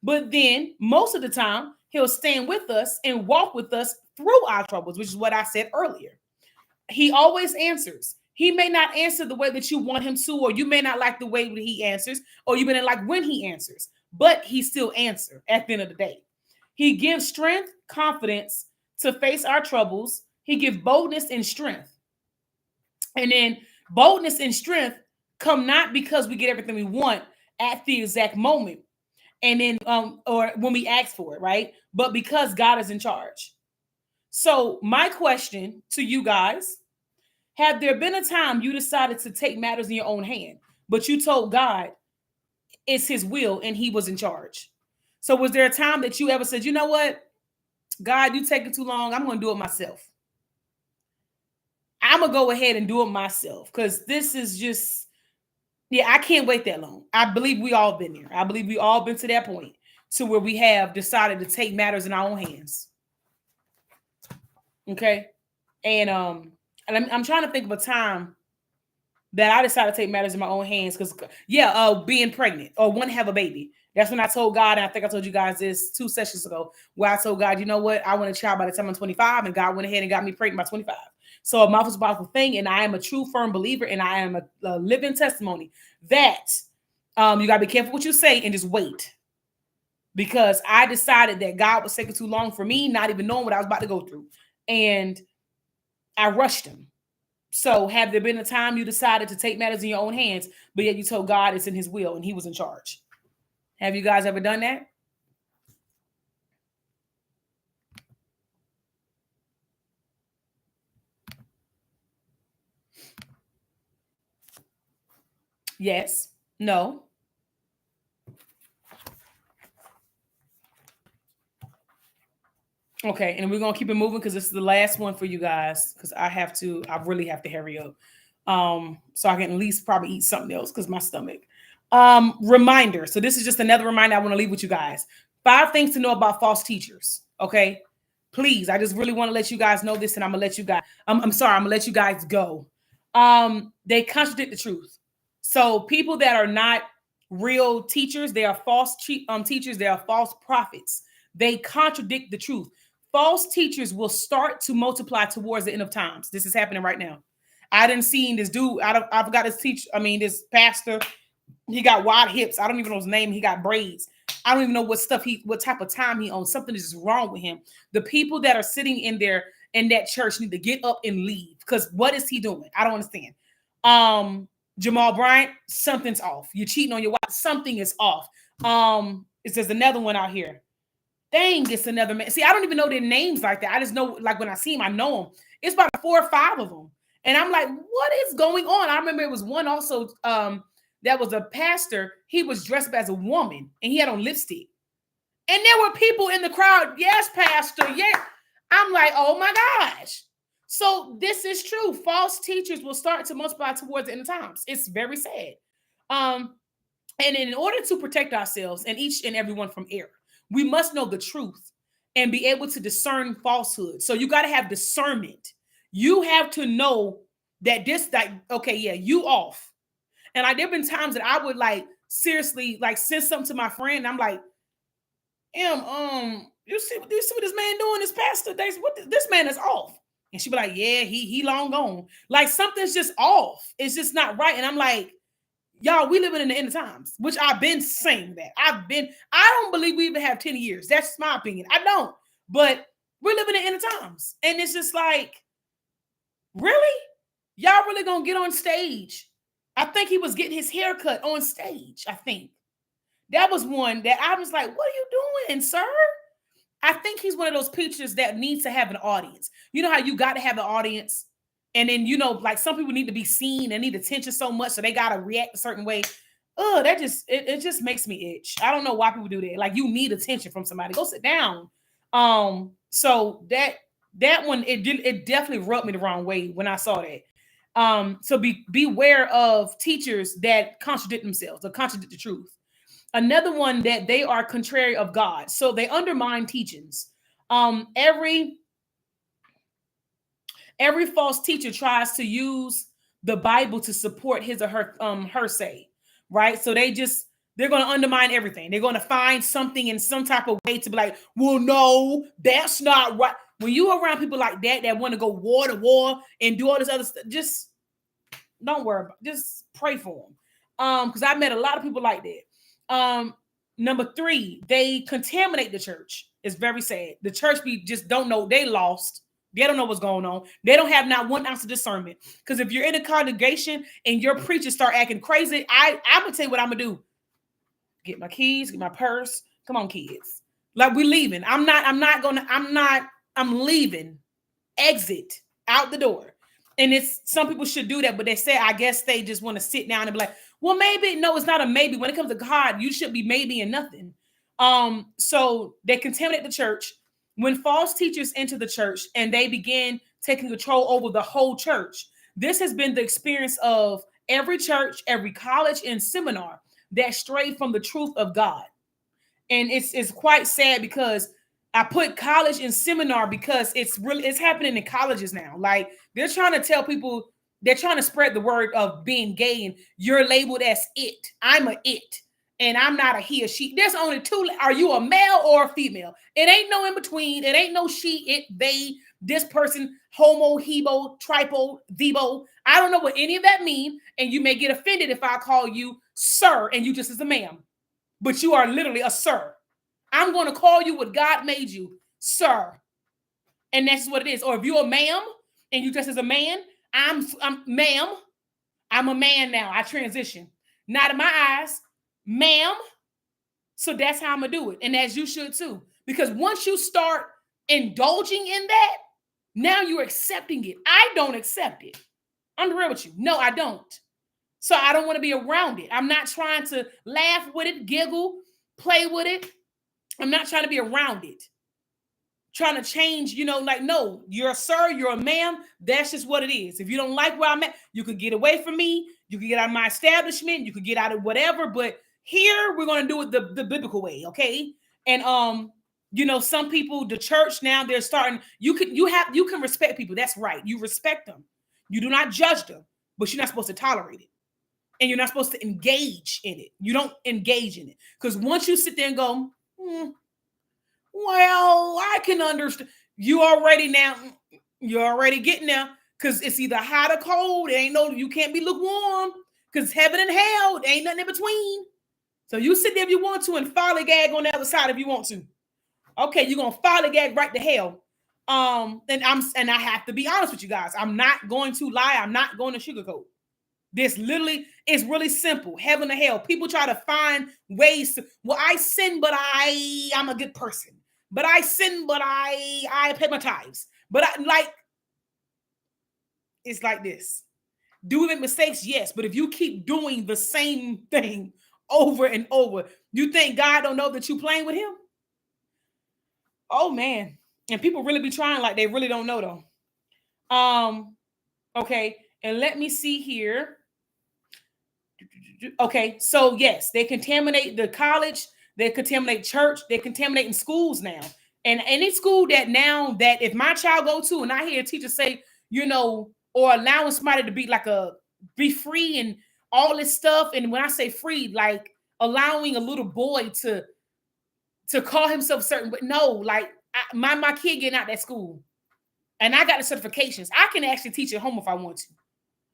But then most of the time, he'll stand with us and walk with us through our troubles, which is what I said earlier. He always answers. He may not answer the way that you want him to, or you may not like the way that he answers, or you may not like when he answers, but he still answers at the end of the day. He gives strength, confidence to face our troubles. He gives boldness and strength. And then boldness and strength come not because we get everything we want at the exact moment and then or when we ask for it, right? But because God is in charge. So my question to you guys, have there been a time you decided to take matters in your own hand, but you told God it's his will and he was in charge? So was there a time that you ever said, you know what, God, you taking too long, I'm going to do it myself. I'm going to go ahead and do it myself because this is just, yeah, I can't wait that long. I believe we all been there. I believe we all been to that point to where we have decided to take matters in our own hands. Okay. And I'm trying to think of a time that I decided to take matters in my own hands because, being pregnant or want to have a baby. That's when I told God, and I think I told you guys this 2 sessions ago, where I told God, you know what? I want a child by the time I'm 25, and God went ahead and got me pregnant by 25. So a mouth is a powerful thing, and I am a true, firm believer, and I am a living testimony that you got to be careful what you say and just wait. Because I decided that God was taking too long for me, not even knowing what I was about to go through. And I rushed him. So have there been a time you decided to take matters in your own hands, but yet you told God it's in his will and he was in charge? Have you guys ever done that? Yes. No. Okay, and we're gonna keep it moving because this is the last one for you guys. Because I really have to hurry up. So I can at least probably eat something else because my stomach. Reminder. So this is just another reminder I want to leave with you guys. 5 things to know about false teachers. Okay. Please, I just really want to let you guys know this, and I'm gonna let you guys. I'm sorry, I'm gonna let you guys go. They contradict the truth. So people that are not real teachers, they are false teachers. They are false prophets. They contradict the truth. False teachers will start to multiply towards the end of times. This is happening right now. I didn't see this dude. I forgot his this pastor. He got wide hips. I don't even know his name. He got braids. I don't even know what type of time he owns. Something is just wrong with him. The people that are sitting in that church need to get up and leave. Because what is he doing? I don't understand. Jamal Bryant, something's off. You're cheating on your wife. Something is off. There's another one out here. Dang, it's another man. See, I don't even know their names like that. I just know, like, when I see them, I know them. It's about 4 or 5 of them. And I'm like, what is going on? I remember it was one also that was a pastor. He was dressed up as a woman and he had on lipstick. And there were people in the crowd. Yes, pastor. Yeah. I'm like, oh my gosh. So this is true. False teachers will start to multiply towards the end of times. It's very sad. And in order to protect ourselves and each and everyone from error, we must know the truth and be able to discern falsehood. So you got to have discernment. You have to know that you off. And like, there have been times that I would seriously send something to my friend. And I'm like, you see what this man doing? This pastor, this man is off. And she'd be like, yeah, he long gone. Like, something's just off. It's just not right. And I'm like, Y'all, we living in the end of times, which I've been saying that. I don't believe we even have 10 years. That's my opinion. I don't. But we're living in the end of times. And it's just like, really? Y'all really gonna get on stage? I think he was getting his hair cut on stage. I think that was one that I was like, what are you doing, sir? I think he's one of those preachers that needs to have an audience. You know how you got to have an audience? And then, like some people need to be seen and need attention so much, so they got to react a certain way. Oh, that just, it just makes me itch. I don't know why people do that. Like, you need attention from somebody. Go sit down. So that one, it definitely rubbed me the wrong way when I saw that. So beware of teachers that contradict themselves or contradict the truth. Another one, that they are contrary of God. So they undermine teachings. Every false teacher tries to use the Bible to support his or her say, right? So they're going to undermine everything. They're going to find something in some type of way to be like, well, no, that's not right. When you around people like that want to go war to war and do all this other stuff, just don't worry about it. Just pray for them. Because I met a lot of people like that. Number 3, they contaminate the church. It's very sad. The church just don't know. They lost. They don't know what's going on. They don't have not 1 ounce of discernment. Because if you're in a congregation and your preachers start acting crazy, I'm gonna tell you what I'm gonna do. Get my keys, get my purse. Come on, kids. Like, we're leaving. I'm leaving. Exit out the door. And it's, some people should do that, but they say, I guess they just want to sit down and be like, well, maybe. No, it's not a maybe. When it comes to God, you should be maybe and nothing. So they contaminate the church. When false teachers enter the church and they begin taking control over the whole church, this has been the experience of every church, every college and seminar that strayed from the truth of God. And it's quite sad, because I put college and seminar because it's happening in colleges now. Like, they're trying to tell people, they're trying to spread the word of being gay, and you're labeled as it. I'm a it, and I'm not a he or she. There's only 2. Are you a male or a female? It ain't no in between. It ain't no she, it, they, this person, homo, hebo, tripo, thebo. I don't know what any of that mean. And you may get offended if I call you sir and you just as a ma'am, but you are literally a sir. I'm going to call you what God made you, sir. And that's what it is. Or if you're a ma'am and you dress as a man, I'm ma'am. I'm a man now. I transition. Not in my eyes, ma'am. So that's how I'm going to do it. And as you should too. Because once you start indulging in that, now you're accepting it. I don't accept it. I'm real with you. No, I don't. So I don't want to be around it. I'm not trying to laugh with it, giggle, play with it. I'm not trying to be around it. Trying to change, like, no, you're a sir, you're a ma'am. That's just what it is. If you don't like where I'm at, you could get away from me. You could get out of my establishment. You could get out of whatever. But here, we're going to do it the biblical way, okay? And, some people, the church now, they're starting, you can respect people. That's right. You respect them. You do not judge them, but you're not supposed to tolerate it. And you're not supposed to engage in it. You don't engage in it. Because once you sit there and go, well, I can understand. You're already getting there, because it's either hot or cold. You can't be lukewarm, because heaven and hell, there ain't nothing in between. So you sit there if you want to and follygag on the other side if you want to. Okay, you're gonna follygag right to hell. And I have to be honest with you guys. I'm not going to lie. I'm not going to sugarcoat. This literally is really simple. Heaven or hell. People try to find ways to, well, I sin, but I'm a good person. But I sin, but I pay my tithes. But it's like this. Do we make mistakes? Yes. But if you keep doing the same thing over and over, you think God don't know that you playing with him? Oh, man. And people really be trying like they really don't know, though. Okay. And let me see here. Okay. So, yes, they contaminate the college. They contaminate church. They're contaminating schools now. And any school that if my child go to and I hear a teacher say, or allowing somebody to be free and all this stuff. And when I say free, like allowing a little boy to call himself certain, but no, like my kid getting out that school and I got the certifications. I can actually teach at home if I want to.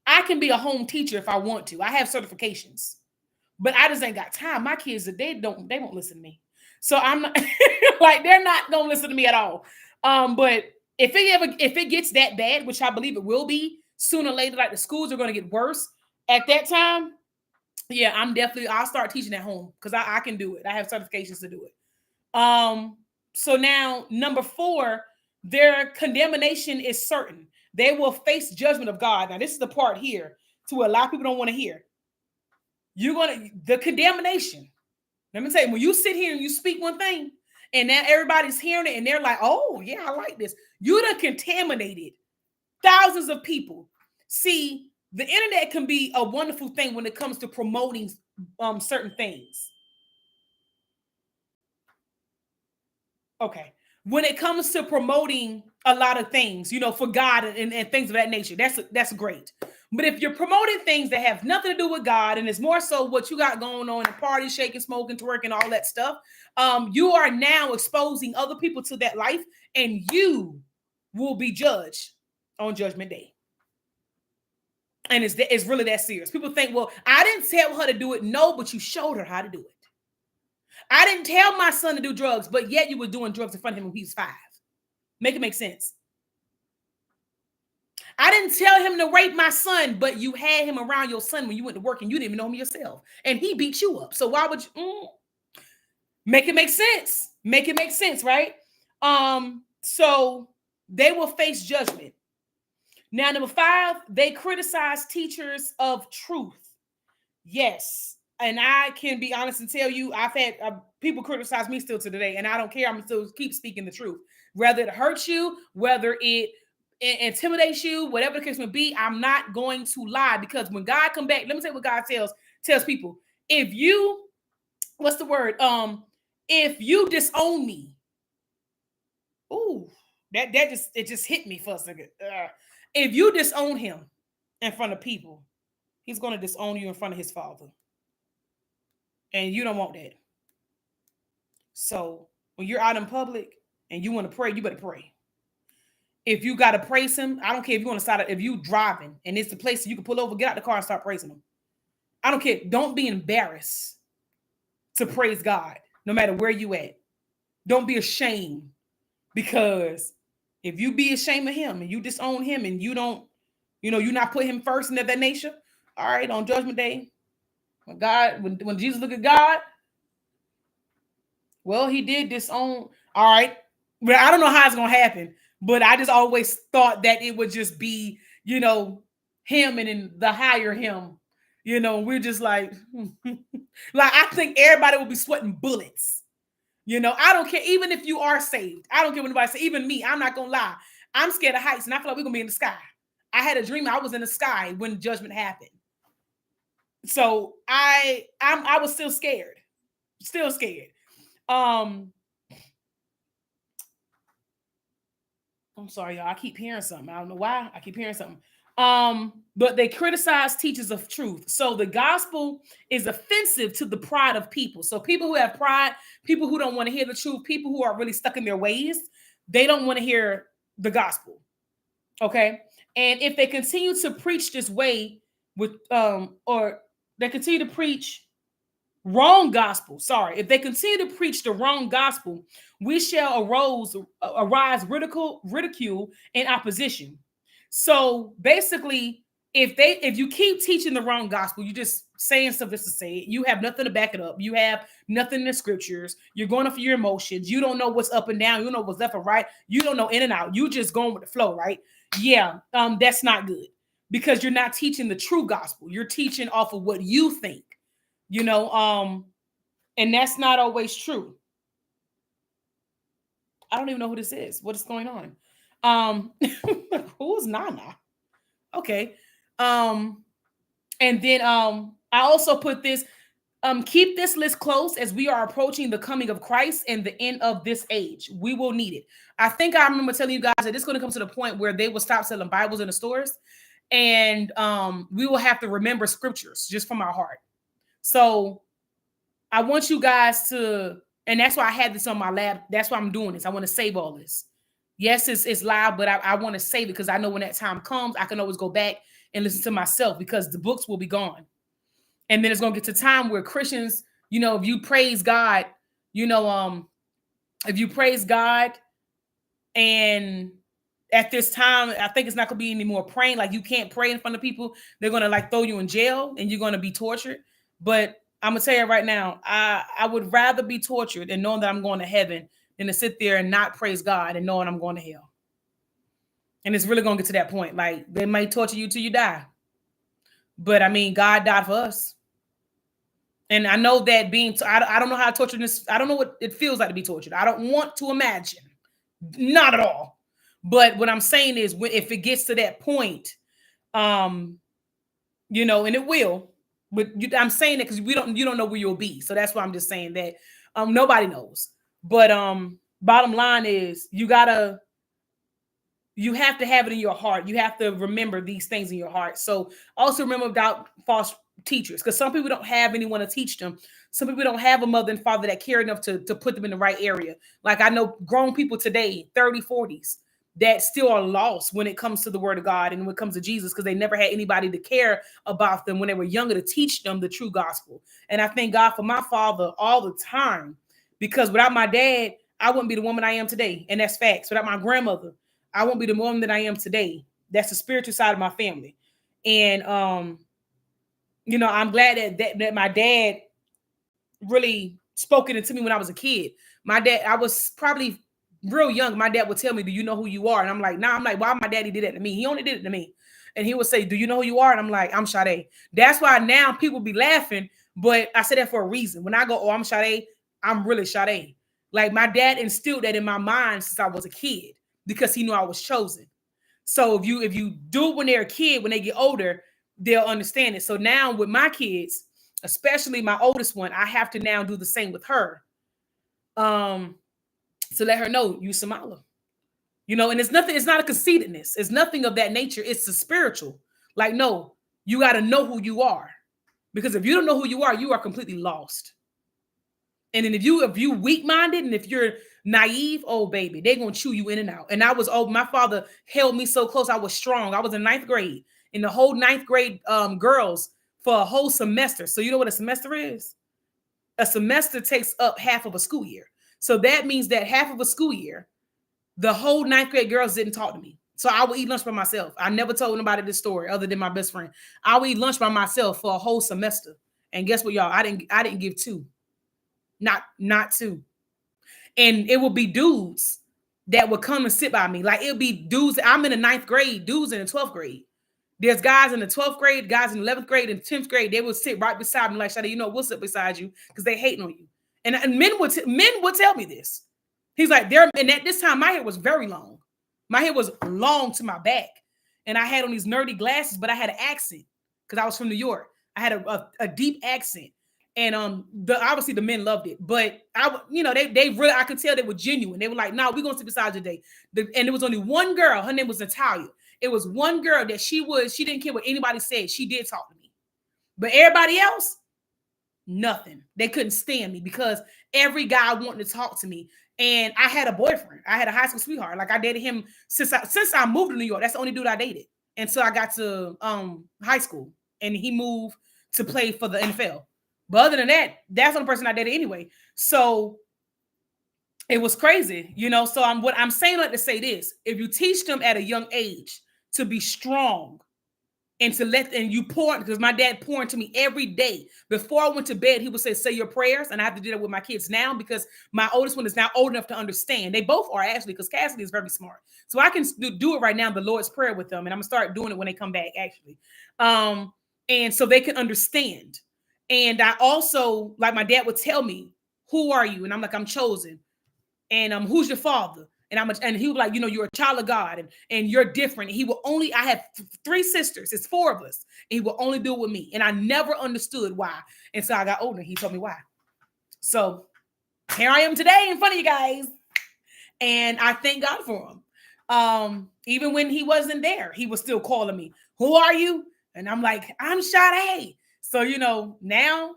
I can be a home teacher if I want to. I have certifications. But I just ain't got time. My kids, they won't listen to me. So I'm not like, they're not gonna listen to me at all. But if it gets that bad, which I believe it will be sooner or later, like the schools are gonna get worse at that time. Yeah, I'll start teaching at home because I can do it. I have certifications to do it. So now number 4, their condemnation is certain. They will face judgment of God. Now, this is the part here to a lot of people don't want to hear. The condemnation. Let me tell you, when you sit here and you speak one thing, and now everybody's hearing it, and they're like, "Oh, yeah, I like this." You done contaminated thousands of people. See, the internet can be a wonderful thing when it comes to promoting certain things. Okay. When it comes to promoting a lot of things, for God and things of that nature, that's great. But if you're promoting things that have nothing to do with God, and it's more so what you got going on in party, shaking, smoking, twerking, all that stuff, you are now exposing other people to that life, and you will be judged on Judgment Day. And it's really that serious. People think, well, I didn't tell her to do it. No, but you showed her how to do it. I didn't tell my son to do drugs, but yet you were doing drugs in front of him when he was 5. Make it make sense. I didn't tell him to rape my son, but you had him around your son when you went to work and you didn't even know him yourself. And he beat you up. So why would you make it make sense? Make it make sense, right? So they will face judgment. Now, number 5, they criticize teachers of truth. Yes. And I can be honest and tell you, I've had people criticize me still to today, and I don't care. I'm still keep speaking the truth. Whether it hurts you, whether it intimidates you, whatever the case may be, I'm not going to lie, because when God come back, let me tell you what God tells people. If you, what's the word? If you disown me, that just hit me for a second. If you disown him in front of people, he's going to disown you in front of his Father. And you don't want that. So when you're out in public and you want to pray, you better pray. If you got to praise him, I don't care if you want to start, if you driving and it's the place you can pull over, get out the car and start praising him. I don't care. Don't be embarrassed to praise God, no matter where you at. Don't be ashamed, because if you be ashamed of him and you disown him and you don't, you not put him first in that nature, all right, on Judgment Day, when Jesus looked at God, well, he did disown. All right. But I don't know how it's going to happen, but I just always thought that it would just be, him and then the higher him, we're just like, like, I think everybody will be sweating bullets. I don't care. Even if you are saved, I don't care what anybody say. Even me, I'm not going to lie. I'm scared of heights, and I feel like we're going to be in the sky. I had a dream I was in the sky when judgment happened. So I was still scared. I'm sorry, y'all. I keep hearing something. I don't know why. I keep hearing something. But they criticize teachers of truth. So the gospel is offensive to the pride of people. So people who have pride, people who don't want to hear the truth, people who are really stuck in their ways, they don't want to hear the gospel. Okay. And if they continue to preach this way or they continue to preach wrong gospel. Sorry, if they continue to preach the wrong gospel, we shall arise ridicule and opposition. So basically, if you keep teaching the wrong gospel, you just saying stuff just to say it. You have nothing to back it up. You have nothing in the scriptures. You're going off your emotions. You don't know what's up and down. You don't know what's left or right. You don't know in and out. You just going with the flow, right? Yeah, that's not good, because you're not teaching the true gospel. You're teaching off of what you think, and that's not always true. I don't even know who this is. What is going on? Who's Nana? Okay. And then I also put this, keep this list close as we are approaching the coming of Christ and the end of this age. We will need it. I think I remember telling you guys that it's going to come to the point where they will stop selling Bibles in the stores, and we will have to remember scriptures just from our heart. So I want you guys to, and that's why I had this on my lab. That's why I'm doing this. I want to save all this. Yes, it's live, but I want to save it because I know when that time comes, I can always go back and listen to myself, because the books will be gone. And then it's going to get to time where Christians, if you praise God, if you praise God, and at this time, I think it's not going to be any more praying. Like, you can't pray in front of people. They're going to like throw you in jail and you're going to be tortured. But I'm going to tell you right now, I would rather be tortured and knowing that I'm going to heaven than to sit there and not praise God and knowing I'm going to hell. And it's really going to get to that point. Like, they might torture you till you die. But I mean, God died for us. And I know that I don't know how to torture this. I don't know what it feels like to be tortured. I don't want to imagine. Not at all. But what I'm saying is, if it gets to that point, and it will, but I'm saying that because you don't know where you'll be. So that's why I'm just saying that nobody knows. But bottom line is, you have to have it in your heart. You have to remember these things in your heart. So also remember about false teachers, because some people don't have anyone to teach them. Some people don't have a mother and father that care enough to put them in the right area. Like, I know grown people today, 30, 40s, that still are lost when it comes to the word of God and when it comes to Jesus, because they never had anybody to care about them when they were younger to teach them the true gospel. And I thank God for my father all the time, because without my dad, I wouldn't be the woman I am today. And that's facts. Without my grandmother, I won't be the woman that I am today. That's the spiritual side of my family. And, I'm glad that my dad really spoke it into me when I was a kid. My dad, I was probably real young. My dad would tell me, "Do you know who you are?" And I'm like, "Nah." I'm like, "Why my daddy did that to me? He only did it to me." And he would say, "Do you know who you are?" And I'm like, "I'm Sade." That's why now people be laughing, but I said that for a reason. When I go, "Oh, I'm Sade," I'm really Sade. Like, my dad instilled that in my mind since I was a kid, because he knew I was chosen. So if you do it when they're a kid, when they get older, they'll understand it. So now with my kids, especially my oldest one, I have to now do the same with her. To let her know you Samala. And it's nothing, it's not a conceitedness. It's nothing of that nature. It's the spiritual. Like, no, you got to know who you are. Because if you don't know who you are completely lost. And then if you weak-minded and if you're naive, oh baby, they're gonna chew you in and out. And my father held me so close, I was strong. I was in 9th grade, in the whole 9th grade girls for a whole semester. So you know what a semester is? A semester takes up half of a school year. So that means that half of a school year, the whole 9th grade girls didn't talk to me. So I would eat lunch by myself. I never told nobody this story other than my best friend. I would eat lunch by myself for a whole semester. And guess what, y'all? I didn't give two. Not two. And it would be dudes that would come and sit by me. Like, it would be dudes. I'm in the 9th grade, dudes in the 12th grade. There's guys in the 12th grade, guys in the 11th grade, and 10th grade. They would sit right beside me, like, Shadi, we'll sit beside you, because they hating on you. And men would tell me this. He's like, and at this time, my hair was very long. My hair was long to my back. And I had on these nerdy glasses, but I had an accent because I was from New York. I had a deep accent. And obviously the men loved it, but they really, I could tell they were genuine. They were like, "No, we're gonna sit beside you today." And there was only one girl. Her name was Natalia. It was one girl that she didn't care what anybody said. She did talk to me, but everybody else, nothing. They couldn't stand me because every guy wanted to talk to me. And I had a boyfriend. I had a high school sweetheart. Like, I dated him since I moved to New York. That's the only dude I dated until I got to high school, and he moved to play for the NFL. But other than that, that's the only person I dated anyway. So it was crazy, So I'm saying, like, to say this: if you teach them at a young age to be strong and you pour, because my dad poured into me every day before I went to bed, he would say your prayers, and I have to do that with my kids now because my oldest one is now old enough to understand. They both are, actually, because Cassidy is very smart, so I can do it right now, the Lord's Prayer with them, and I'm gonna start doing it when they come back, actually, and so they can understand. And I also, like, my dad would tell me, "Who are you?" And I'm like, "I'm chosen." And who's your father? And he was like, "You're a child of God, and you're different." And I have 3 sisters. It's 4 of us. And he will only do it with me. And I never understood why. And so I got older. He told me why. So here I am today in front of you guys. And I thank God for him. Even when he wasn't there, he was still calling me, "Who are you?" And I'm like, "I'm Sade." So, now,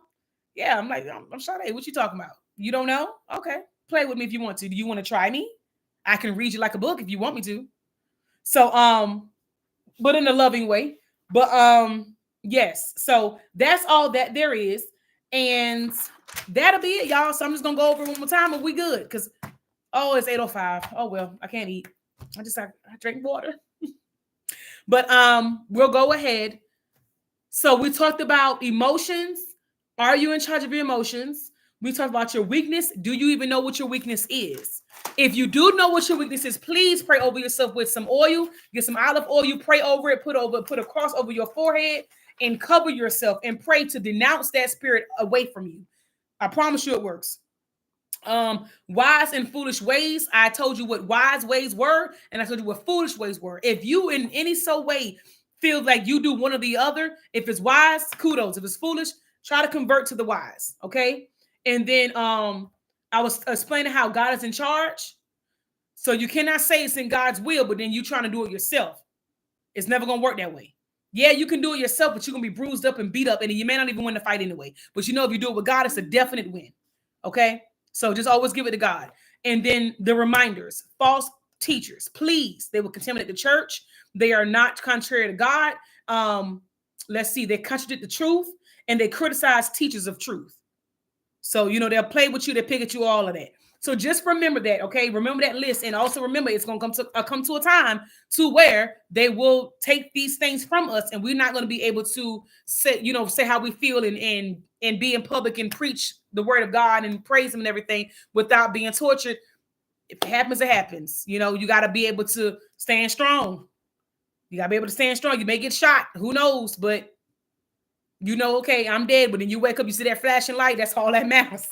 yeah, I'm like, I'm Sade. What you talking about? You don't know? Okay. Play with me if you want to. Do you want to try me? I can read you like a book if you want me to. So, but in a loving way. But Yes. So that's all that there is. And that'll be it, y'all. So I'm just gonna go over it one more time and we good. Cause it's 8:05. Oh well, I can't eat. I drink water. But we'll go ahead. So we talked about emotions. Are you in charge of your emotions? We talked about your weakness. Do you even know what your weakness is? If you do know what your weakness is, please pray over yourself with some oil. Get some olive oil. You pray over it. Put a cross over your forehead and cover yourself and pray to denounce that spirit away from you. I promise you it works. Wise and foolish ways. I told you what wise ways were, and I told you what foolish ways were. If you in any so way feel like you do one or the other, if it's wise, kudos. If it's foolish, try to convert to the wise. Okay. And then I was explaining how God is in charge. So you cannot say it's in God's will, but then you trying to do it yourself. It's never gonna work that way. Yeah, you can do it yourself, but you're gonna be bruised up and beat up, and you may not even win the fight anyway. But if you do it with God, it's a definite win. Okay. So just always give it to God. And then the reminders, false teachers, please, they will contaminate the church. They are not contrary to God. Let's see, they contradict the truth and they criticize teachers of truth. So, they'll play with you, they pick at you, all of that. So just remember that, okay? Remember that list. And also remember, it's going to come to a time to where they will take these things from us and we're not going to be able to say how we feel and be in public and preach the word of God and praise him and everything without being tortured. If it happens, it happens. You got to be able to stand strong. You got to be able to stand strong. You may get shot. Who knows? But okay, I'm dead. But then you wake up, you see that flashing light. That's all that matters.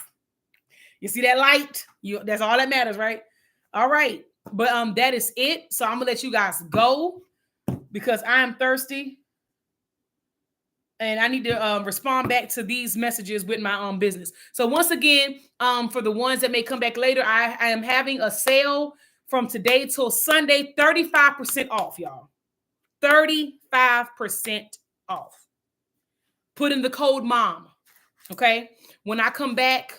You see that light? That's all that matters, right? All right. But that is it. So I'm gonna let you guys go because I am thirsty. And I need to respond back to these messages with my own business. So once again, for the ones that may come back later, I am having a sale from today till Sunday, 35% off, y'all. 35% off. Put in the code MOM. Okay. When I come back,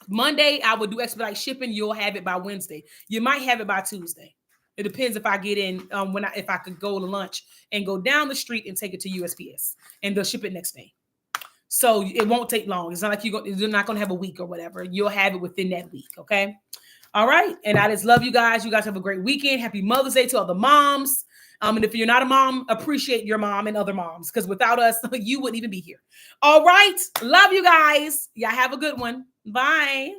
Monday, I will do expedite shipping. You'll have it by Wednesday. You might have it by Tuesday. It depends if I get in if I could go to lunch and go down the street and take it to USPS and they'll ship it next day. So it won't take long. It's not like you're not going to have a week or whatever. You'll have it within that week. Okay. All right. And I just love you guys. You guys have a great weekend. Happy Mother's Day to all the moms. And if you're not a mom, appreciate your mom and other moms because without us, you wouldn't even be here. All right. Love you guys. Y'all have a good one. Bye.